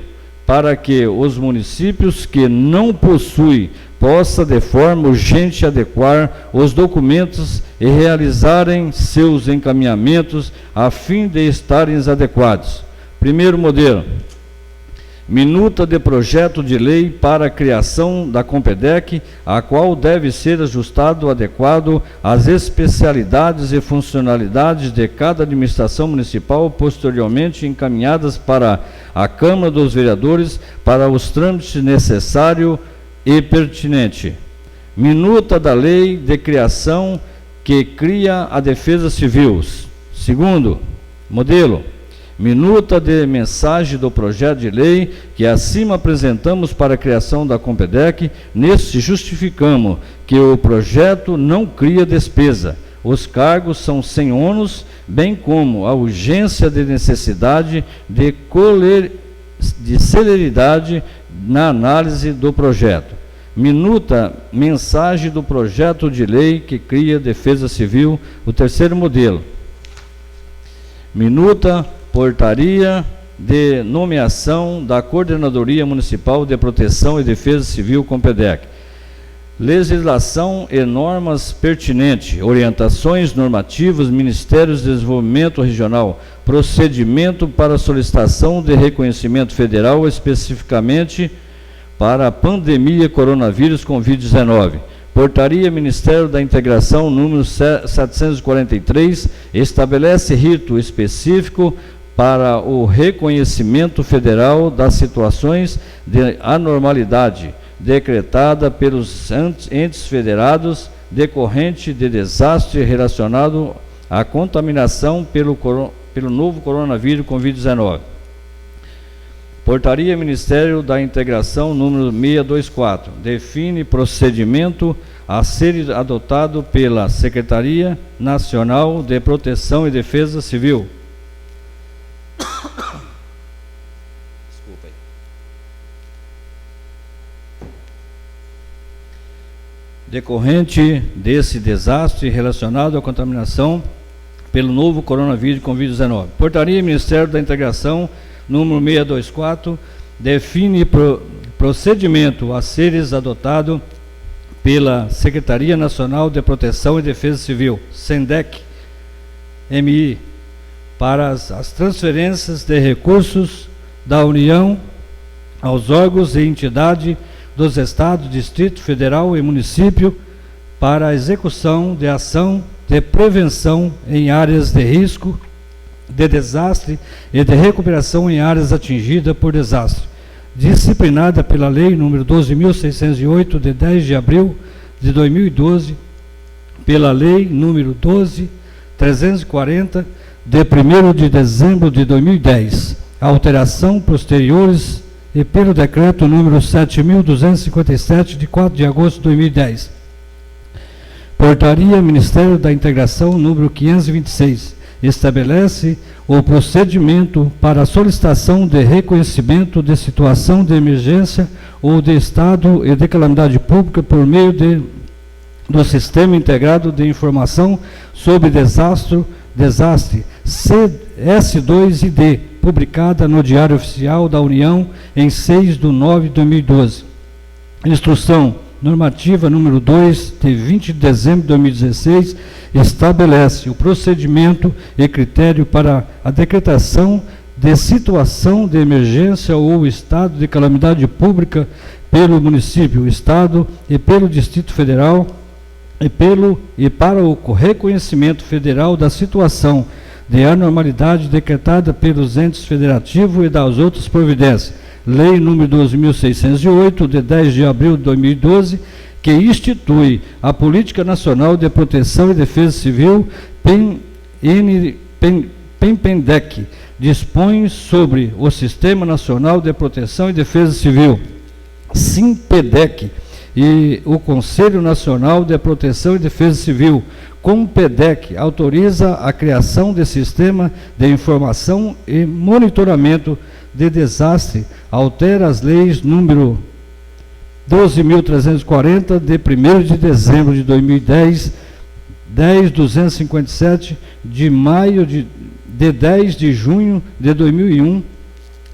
para que os municípios que não possuem possa de forma urgente adequar os documentos e realizarem seus encaminhamentos a fim de estarem adequados. Primeiro modelo: minuta de projeto de lei para a criação da COMPEDEC, a qual deve ser ajustado adequado às especialidades e funcionalidades de cada administração municipal, posteriormente encaminhadas para a Câmara dos Vereadores para os trâmites necessários e pertinentes. Minuta da lei de criação que cria a Defesa Civil. Segundo modelo: minuta de mensagem do projeto de lei que acima apresentamos para a criação da COMPEDEC. Nesse justificamos que o projeto não cria despesa. Os cargos são sem ônus, bem como a urgência de necessidade de celeridade na análise do projeto. Minuta mensagem do projeto de lei que cria Defesa Civil. O terceiro modelo: minuta portaria de nomeação da Coordenadoria Municipal de Proteção e Defesa Civil, COMPEDEC. Legislação e normas pertinentes, orientações normativas, Ministérios de Desenvolvimento Regional, procedimento para solicitação de reconhecimento federal, especificamente para a pandemia coronavírus Covid-19. Portaria Ministério da Integração, número 743, estabelece rito específico para o reconhecimento federal das situações de anormalidade decretada pelos entes federados decorrente de desastre relacionado à contaminação pelo novo coronavírus Covid-19. Portaria Ministério da Integração, número 624, define procedimento a ser adotado pela Secretaria Nacional de Proteção e Defesa Civil. Desculpa aí. Decorrente desse desastre relacionado à contaminação pelo novo coronavírus Covid-19. Portaria Ministério da Integração, número 624, define procedimento a seres adotado pela Secretaria Nacional de Proteção e Defesa Civil, SENDEC-MI, para as transferências de recursos da União aos órgãos e entidades dos Estados, Distrito Federal e Município para a execução de ação de prevenção em áreas de risco de desastre e de recuperação em áreas atingidas por desastre, disciplinada pela Lei nº 12.608, de 10 de abril de 2012, pela Lei nº 12.340, de 1º de dezembro de 2010, alteração posteriores e pelo Decreto nº 7.257, de 4 de agosto de 2010. Portaria Ministério da Integração, número 526, estabelece o procedimento para a solicitação de reconhecimento de situação de emergência ou de estado e de calamidade pública por meio do Sistema Integrado de Informação sobre Desastre S2ID, publicada no Diário Oficial da União em 6/9/2012. Instrução normativa número 2, de 20 de dezembro de 2016, estabelece o procedimento e critério para a decretação de situação de emergência ou estado de calamidade pública pelo município, estado e pelo Distrito Federal e para o reconhecimento federal da situação de anormalidade decretada pelos entes federativos e das outras providências. Lei nº 12.608, de 10 de abril de 2012, que institui a Política Nacional de Proteção e Defesa Civil, PENPENDEC, dispõe sobre o Sistema Nacional de Proteção e Defesa Civil, SIMPEDEC, e o Conselho Nacional de Proteção e Defesa Civil, COMPEDEC, autoriza a criação de sistema de informação e monitoramento de desastre, altera as leis número 12.340, de 1º de dezembro de 2010, 10.257, de maio de 10 de junho de 2001,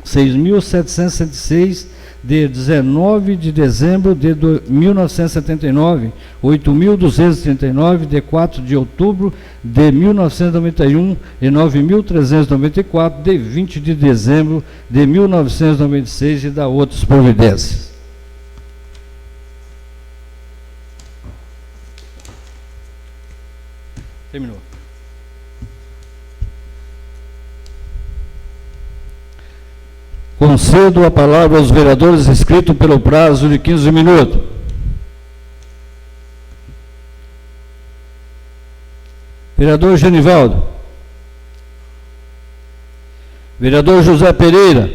6.706, de 19 de dezembro de 1979, 8.239, de 4 de outubro de 1991 e 9.394, de 20 de dezembro de 1996 e da outras providências. Terminou. Concedo a palavra aos vereadores inscritos pelo prazo de 15 minutos. Vereador Genivaldo. Vereador José Pereira.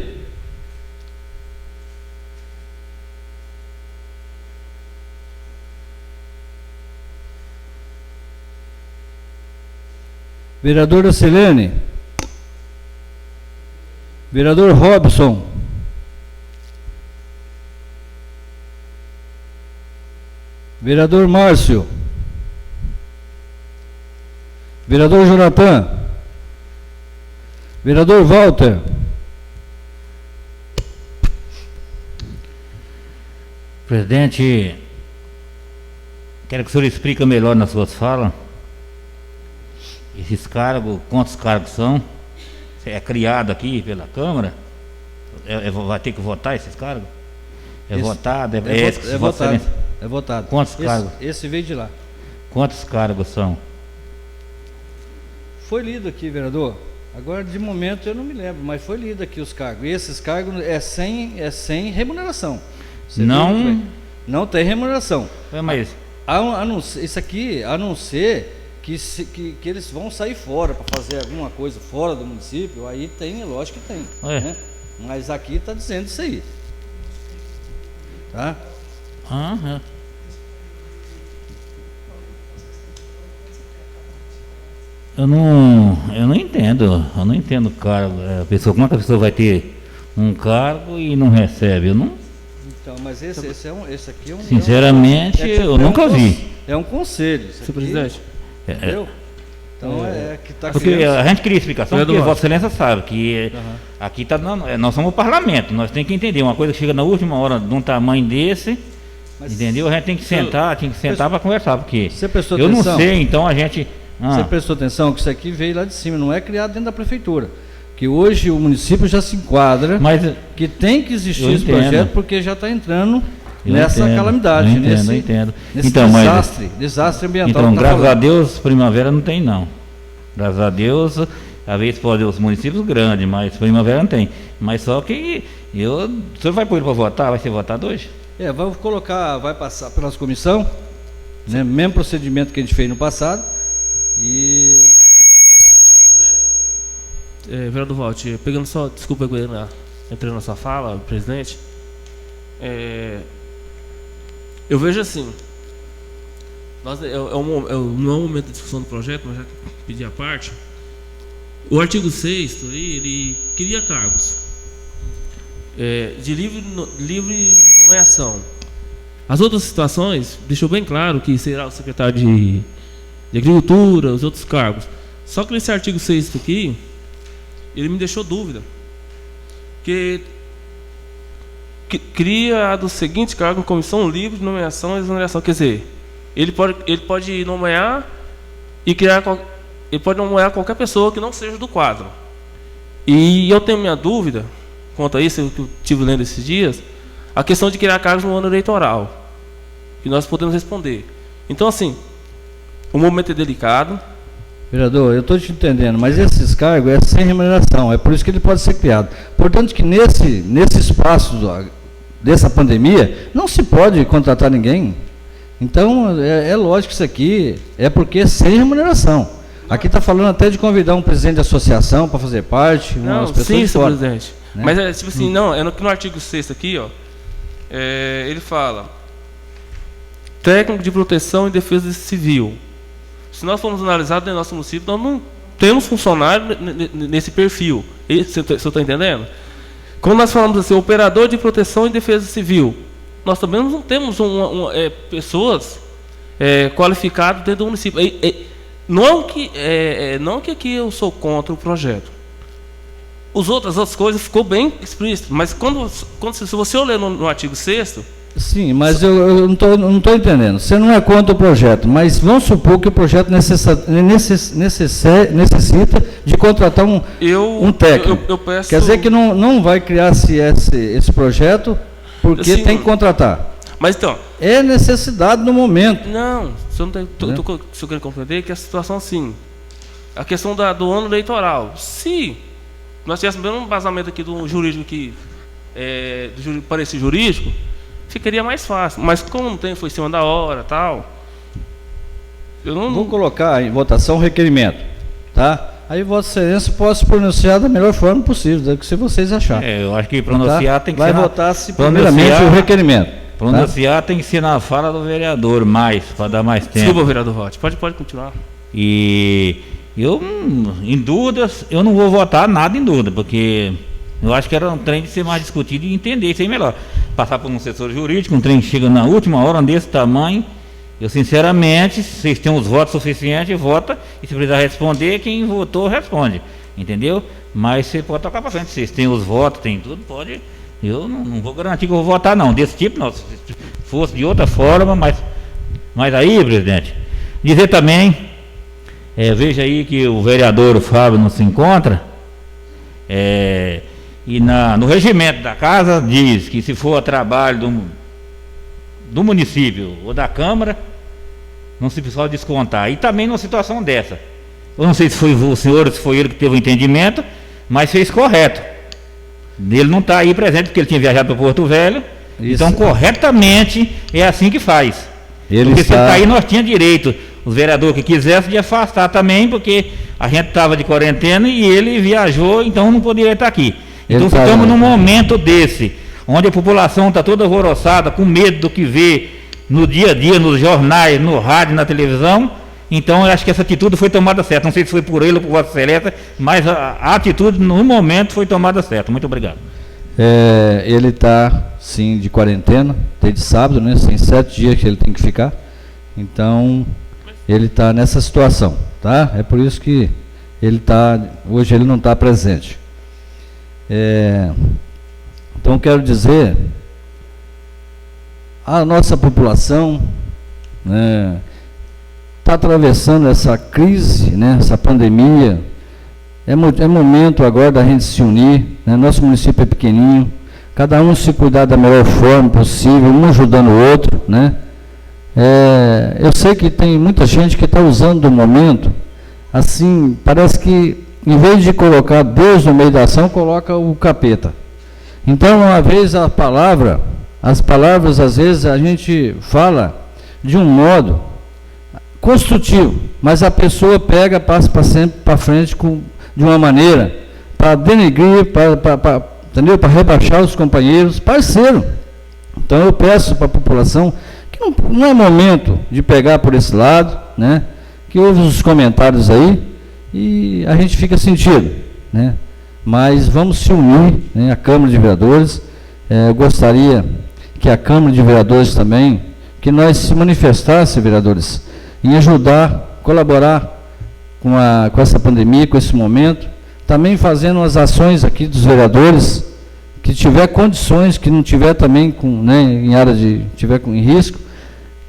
Vereadora Silene. Vereador Robson. Vereador Márcio. Vereador Jonathan. Vereador Walter. Presidente, quero que o senhor explique melhor nas suas falas esses cargos, quantos cargos são. É criado aqui pela Câmara? Vai ter que votar esses cargos? É votado? É votado. É votado. Quantos cargos? Esse veio de lá. Quantos cargos são? Foi lido aqui, vereador. Agora, de momento, eu não me lembro, mas foi lido aqui os cargos. E esses cargos é sem remuneração. Não tem remuneração. Mas Isso aqui, a não ser que eles vão sair fora para fazer alguma coisa fora do município, aí tem, lógico que tem. Né? Mas aqui está dizendo isso aí. Tá? Eu não entendo cargo. Como é que a pessoa vai ter um cargo e não recebe? Eu não. Então, mas esse aqui é um. Sinceramente, eu nunca vi. É um conselho. Senhor presidente. Entendeu? Então que está. Porque a gente queria explicação, porque Vossa Excelência sabe que aqui está. Nós somos o parlamento, nós temos que entender. Uma coisa que chega na última hora de um tamanho desse. Mas entendeu? A gente tem que sentar para conversar, porque você prestou eu atenção? Não sei, então a gente. Você prestou atenção que isso aqui veio lá de cima, não é criado dentro da prefeitura. Que hoje o município já se enquadra, que tem que existir esse projeto, porque já está entrando nessa calamidade, nesse então, desastre ambiental. Então, graças a Deus, Primavera não tem não. Graças a Deus, às vezes pode os municípios grandes, mas Primavera não tem. Mas só que o senhor vai pôr ele para votar? Vai ser votado hoje? Vai passar pela nossa comissão, né, mesmo procedimento que a gente fez no passado. Vereador Walter, pegando só, desculpa, entrando na sua fala, presidente, eu vejo assim, não é um momento de discussão do projeto, mas já pedi a parte. O artigo 6º aí, ele cria cargos de livre nomeação. As outras situações deixou bem claro que será o secretário de Agricultura, os outros cargos. Só que nesse artigo 6º aqui, ele me deixou dúvida. Que cria do seguinte cargo, comissão livre de nomeação e exoneração. Quer dizer, ele pode nomear e criar. Ele pode nomear qualquer pessoa que não seja do quadro. E eu tenho minha dúvida quanto a isso, que eu estive lendo esses dias, a questão de criar cargos no ano eleitoral. Que nós podemos responder. Então, assim, o momento é delicado. Vereador, eu estou te entendendo, mas esses cargos é sem remuneração, é por isso que ele pode ser criado. Portanto, que nesse espaço dessa pandemia, não se pode contratar ninguém. Então, é lógico que isso aqui é porque é sem remuneração. Aqui está falando até de convidar um presidente de associação para fazer parte, umas pessoas sim, de fora. Senhor presidente. Né? Mas tipo assim, no artigo 6º aqui, ele fala: técnico de proteção e defesa civil. Se nós formos analisar dentro do nosso município, nós não temos funcionário nesse perfil. Você está entendendo? Quando nós falamos assim, operador de proteção e defesa civil, nós também não temos pessoas qualificadas dentro do município. Não que aqui eu sou contra o projeto. As outras coisas ficou bem explícito, mas se você ler no artigo 6º, sim, mas eu não estou entendendo. Você não é contra o projeto, mas vamos supor que o projeto necessita de contratar um técnico. Eu peço... Quer dizer que não vai criar-se esse projeto porque assim, tem que contratar. Mas então... É necessidade no momento. Não, se eu quero compreender que a situação assim, a questão do ano eleitoral, se nós tivéssemos um vazamento aqui do jurídico aqui, do parecer jurídico, ficaria mais fácil, mas como não tem, foi em cima da hora, tal. Vou colocar em votação o requerimento, tá? Aí Vossa Excelência pode se pronunciar da melhor forma possível, do que se vocês acharem. Eu acho que pronunciar tem que ser. Vai votar-se primeiramente o requerimento. Pronunciar tem que ser na fala do vereador, para dar mais tempo. Desculpa, vereador Vote, pode continuar. E eu, em dúvidas, eu não vou votar nada em dúvida, porque eu acho que era um trem de ser mais discutido e entender isso aí melhor. Passar por um assessor jurídico, um trem que chega na última hora desse tamanho. Eu, sinceramente, se vocês têm os votos suficientes, vota. E se precisar responder, quem votou, responde. Entendeu? Mas você pode tocar para frente. Se vocês têm os votos, tem tudo, pode. Eu não vou garantir que eu vou votar, não. Desse tipo, não. Se fosse de outra forma, mas aí, presidente, dizer também, veja aí que o vereador Fábio não se encontra. E no regimento da casa diz que se for a trabalho do município ou da Câmara, não se precisa descontar. E também numa situação dessa, eu não sei se foi o senhor, se foi ele que teve o entendimento, mas fez correto. Ele não está aí presente porque ele tinha viajado para Porto Velho. Isso. Então, corretamente, é assim que faz. Porque se ele está aí, nós tínhamos direito, os vereadores que quisessem, de afastar também, porque a gente estava de quarentena e ele viajou, então não poderia estar aqui. Então, ficamos num momento desse, onde a população está toda alvoroçada, com medo do que vê no dia a dia, nos jornais, no rádio, na televisão. Então, eu acho que essa atitude foi tomada certa. Não sei se foi por ele ou por Vossa Excelência, mas a atitude, no momento, foi tomada certa. Muito obrigado. Ele está, sim, de quarentena, desde sábado, né? Tem 7 dias que ele tem que ficar. Então, ele está nessa situação, tá? É por isso que hoje ele não está presente. Então, quero dizer, a nossa população, né, está atravessando essa crise, né, essa pandemia. É momento agora da gente se unir, né? Nosso município é pequenininho, cada um se cuidar da melhor forma possível, um ajudando o outro, né? Eu sei que tem muita gente que está usando o momento, assim, parece que em vez de colocar Deus no meio da ação, coloca o capeta. Então, uma vez as palavras, às vezes, a gente fala de um modo construtivo, mas a pessoa pega, passa para frente de uma maneira para denegrir, para rebaixar os companheiros, parceiro. Então eu peço para a população que não é momento de pegar por esse lado, né? Que houve os comentários aí e a gente fica sentido, né? Mas vamos se unir, né? A Câmara de Vereadores, eu gostaria que a Câmara de Vereadores também, que nós se manifestasse, vereadores, em ajudar, colaborar com essa pandemia, com esse momento, também fazendo as ações aqui dos vereadores, que tiver condições, que não tiver também em área tiver em risco,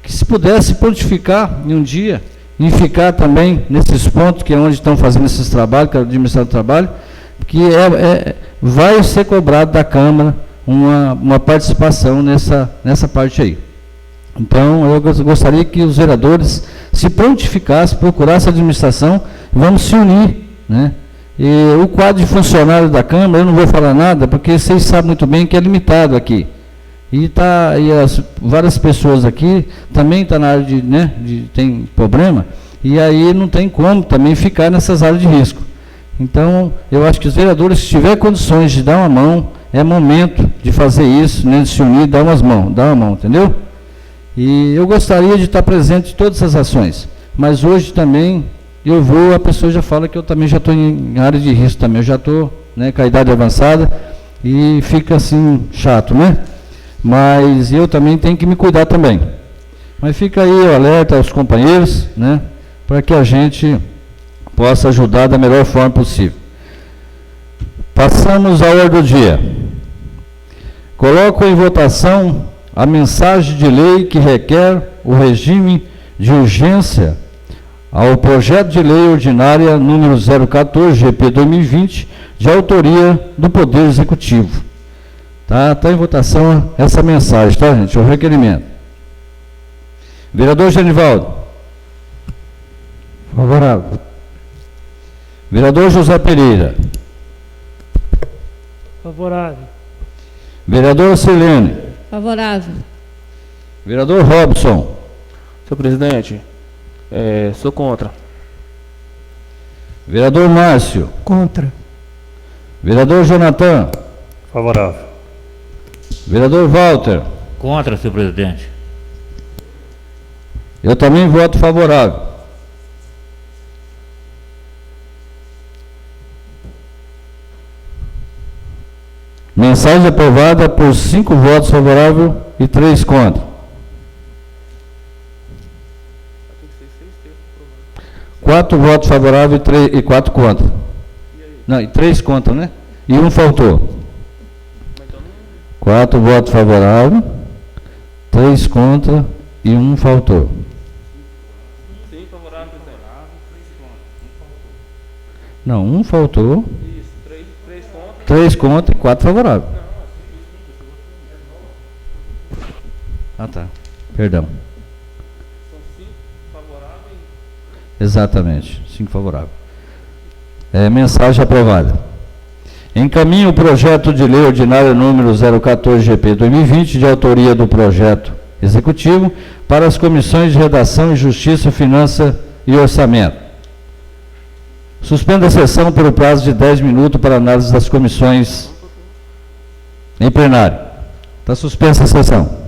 que se pudesse prontificar em um dia, e ficar também nesses pontos, que é onde estão fazendo esses trabalhos, que é o administrado do trabalho, que vai ser cobrado da Câmara uma participação nessa parte aí. Então, eu gostaria que os vereadores se prontificassem, procurassem a administração, vamos se unir, né? E o quadro de funcionários da Câmara, eu não vou falar nada, porque vocês sabem muito bem que é limitado aqui. E várias pessoas aqui também estão na área tem problema, e aí não tem como também ficar nessas áreas de risco. Então, eu acho que os vereadores, se tiver condições de dar uma mão, é momento de fazer isso, né, de se unir, dar uma mão, entendeu? E eu gostaria de estar presente em todas essas ações, mas hoje também a pessoa já fala que eu também já estou em área de risco também, eu já estou, né, com a idade avançada e fica assim chato, né? Mas eu também tenho que me cuidar também. Mas fica aí o alerta aos companheiros, né, para que a gente possa ajudar da melhor forma possível. Passamos à ordem do dia. Coloco em votação a mensagem de lei que requer o regime de urgência ao projeto de lei ordinária número 014, GP 2020, de autoria do Poder Executivo. Tá em votação essa mensagem, tá, gente? O requerimento. Vereador Genivaldo. Favorável. Vereador José Pereira. Favorável. Vereador Silene. Favorável. Vereador Robson. Senhor presidente, sou contra. Vereador Márcio. Contra. Vereador Jonathan. Favorável. Vereador Walter. Contra, senhor presidente. Eu também voto favorável. Mensagem aprovada por 5 votos favoráveis e 3 contra. 4 votos favoráveis e 4 contra. Não, e 3 contra, né? E 1 faltou. 4 votos favoráveis, 3 contra e 1 faltou. Sim, favorável, presidente. Não, 1 faltou. Isso, 3 contra. 3 contra e 4 favoráveis. Ah, tá. Perdão. São 5 favoráveis. Exatamente, 5 favoráveis. Mensagem aprovada. Encaminho o projeto de lei ordinário número 014-GP 2020, de autoria do projeto executivo, para as comissões de redação e justiça, finança e orçamento. Suspenda a sessão por prazo de 10 minutos para análise das comissões em plenário. Está suspensa a sessão.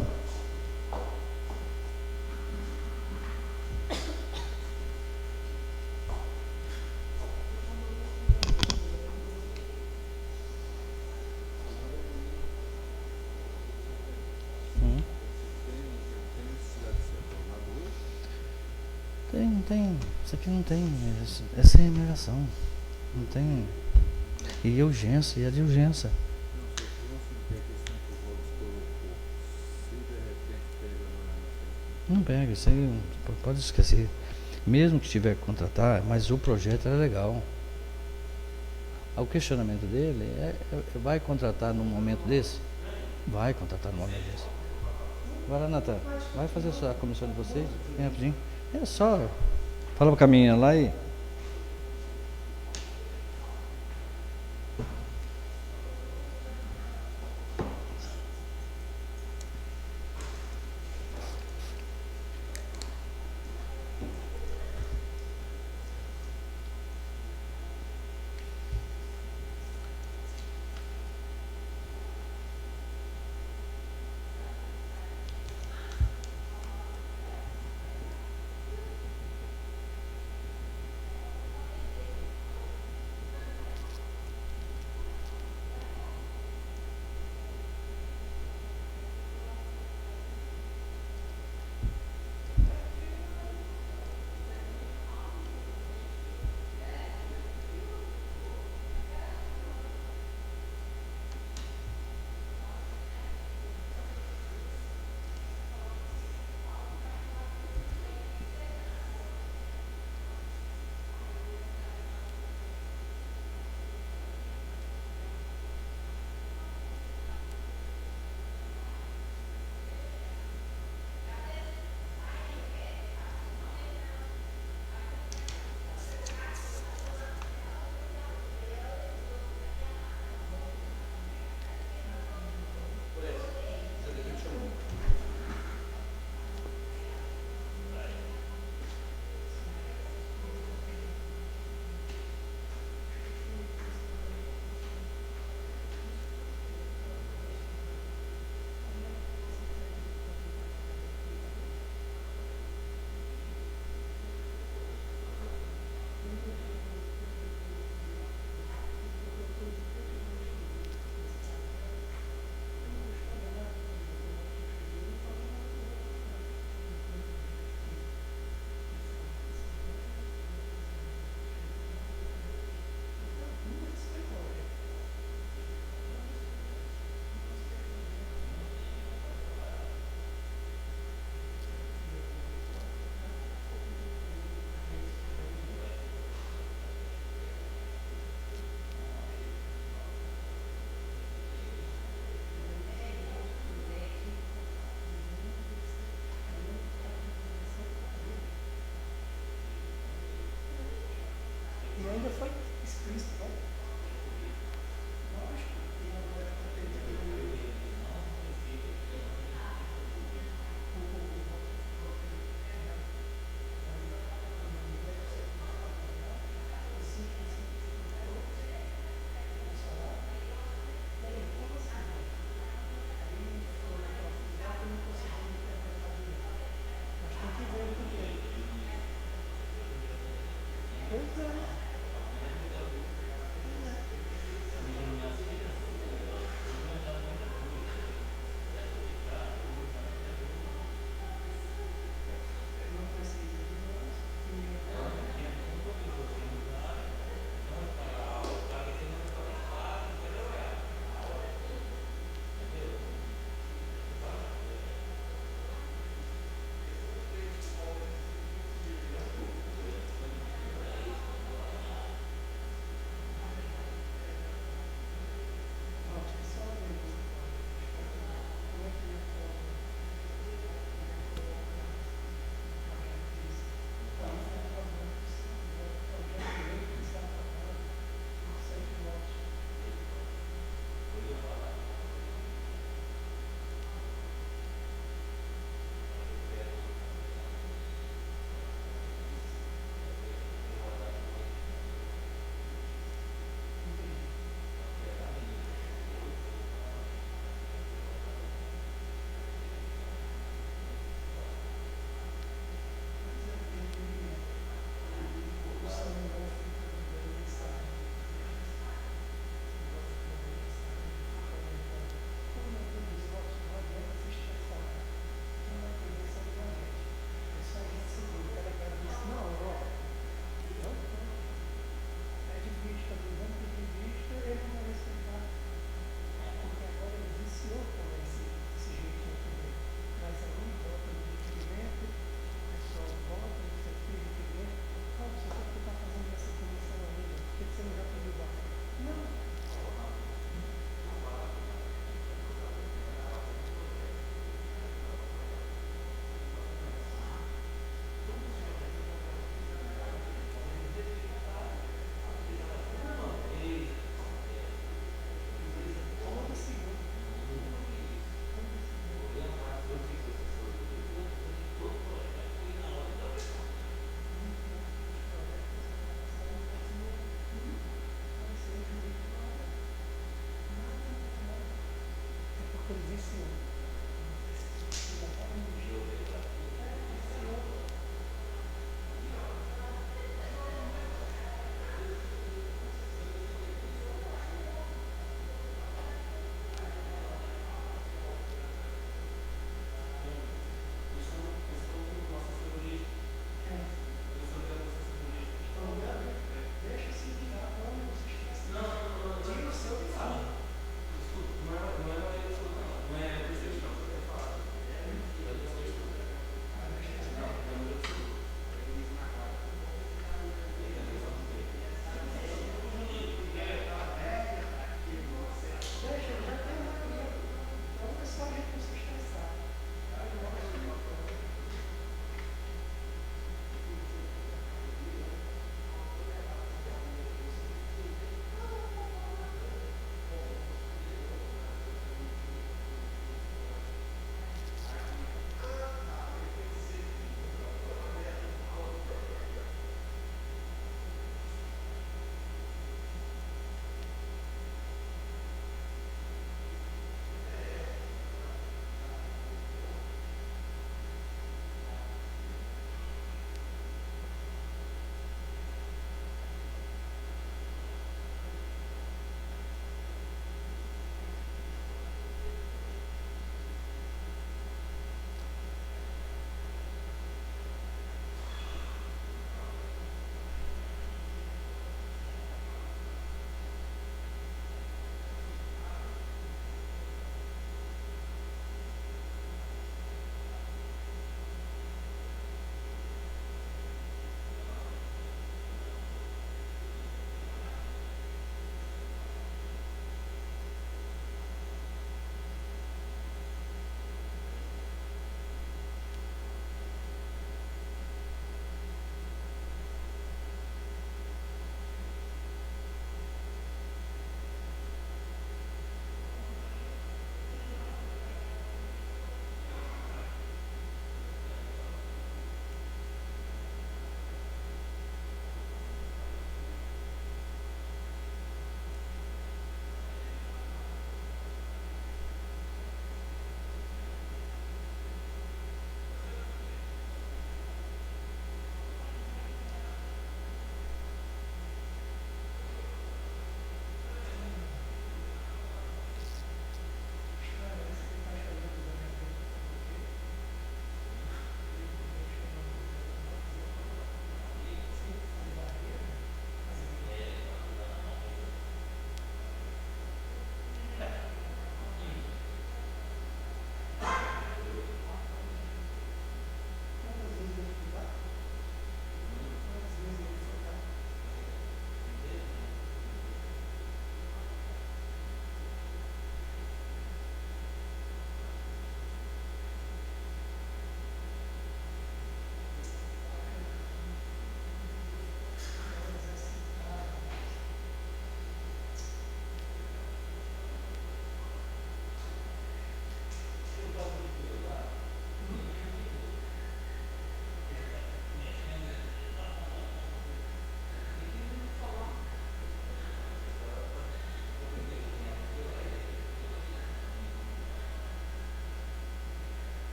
Tem. Isso aqui não tem. É sem emulação. Não tem. E urgência, e é de urgência. Não pega, isso aí pode esquecer. Mesmo que tiver que contratar, mas o projeto é legal. O questionamento dele vai contratar num momento desse? Vai contratar num momento desse. Vai lá, Natan. Vai fazer a comissão de vocês. Vem rapidinho. É só. Fala pra caminha lá e. Não é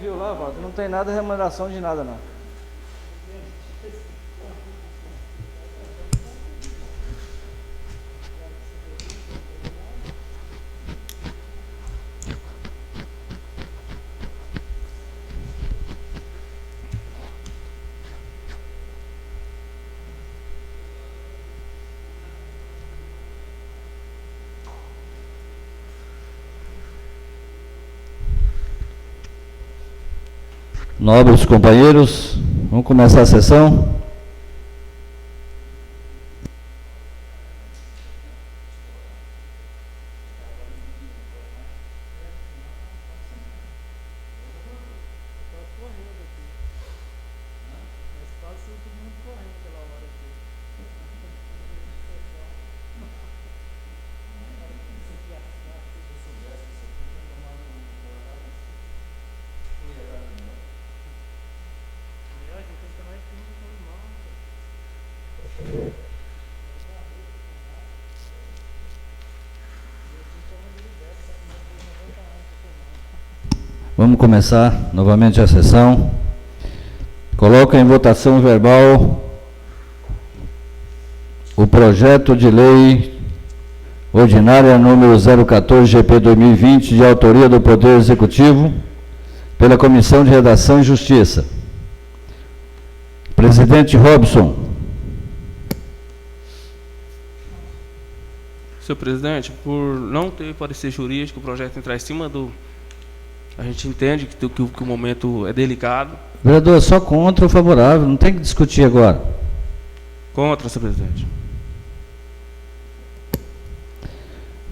viu lá, Walter, não tem nada de remuneração de nada, não. Nobres companheiros, vamos começar a sessão. Vamos começar novamente a sessão. Coloco em votação verbal o projeto de lei ordinária número 014/GP 2020, de autoria do Poder Executivo, pela Comissão de Redação e Justiça. Presidente Robson. Senhor presidente, por não ter parecer jurídico, o projeto entrar em cima do... A gente entende que o momento é delicado. Vereador, só contra ou favorável, não tem que discutir agora. Contra, senhor presidente.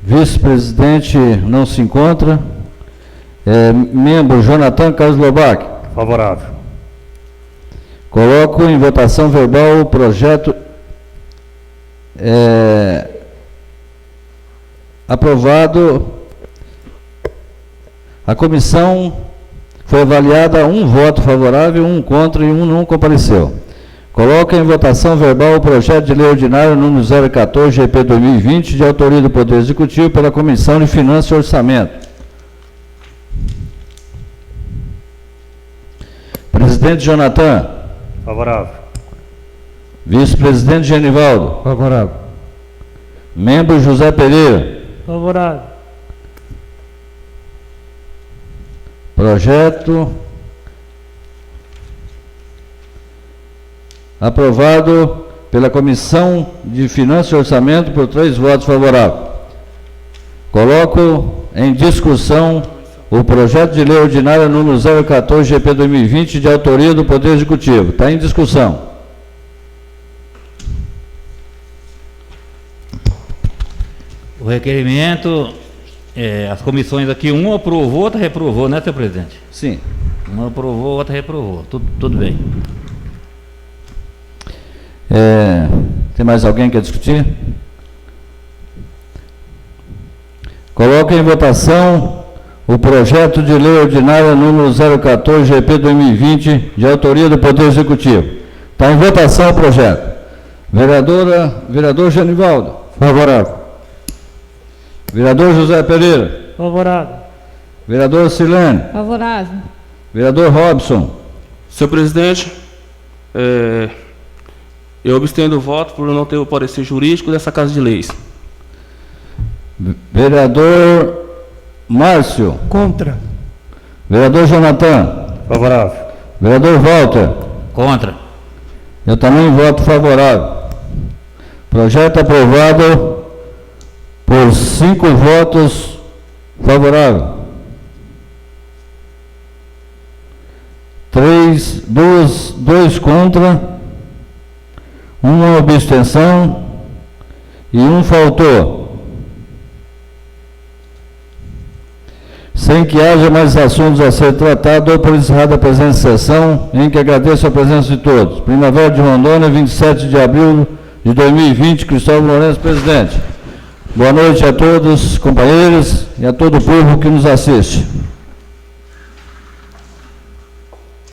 Vice-presidente não se encontra. Membro Jonathan Carlos Lobac. Favorável. Coloco em votação verbal o projeto aprovado. A comissão foi avaliada, um voto favorável, um contra e um não compareceu. Coloco em votação verbal o projeto de lei ordinário número 014/GP 2020, de autoria do Poder Executivo, pela Comissão de Finanças e Orçamento. Presidente Jonathan. Favorável. Vice-presidente Genivaldo. Favorável. Membro José Pereira. Favorável. Projeto aprovado pela Comissão de Finanças e Orçamento por 3 votos favoráveis. Coloco em discussão o projeto de lei ordinária número 014/GP 2020, de autoria do Poder Executivo. Está em discussão. O requerimento, as comissões aqui, uma aprovou, outra reprovou, né, senhor presidente? Sim. Uma aprovou, outra reprovou. Tudo bem. Tem mais alguém que quer discutir? Coloco em votação o projeto de lei ordinária número 014/GP 2020, de autoria do Poder Executivo. Está em votação o projeto. Vereador Genivaldo. Favorável. Vereador José Pereira. Favorável. Vereador Silene. Favorável. Vereador Robson. Senhor presidente, eu abstenho do voto por não ter o parecer jurídico dessa Casa de Leis. Vereador Márcio. Contra. Vereador Jonathan. Favorável. Vereador Walter. Contra. Eu também voto favorável. Projeto aprovado por 5 votos favoráveis. 2 contra, 1 abstenção e 1 faltou. Sem que haja mais assuntos a ser tratados, dou por encerrada a presente sessão, em que agradeço a presença de todos. Primavera de Rondônia, 27 de abril de 2020, Cristóvão Lourenço, presidente. Boa noite a todos, companheiros, e a todo o povo que nos assiste.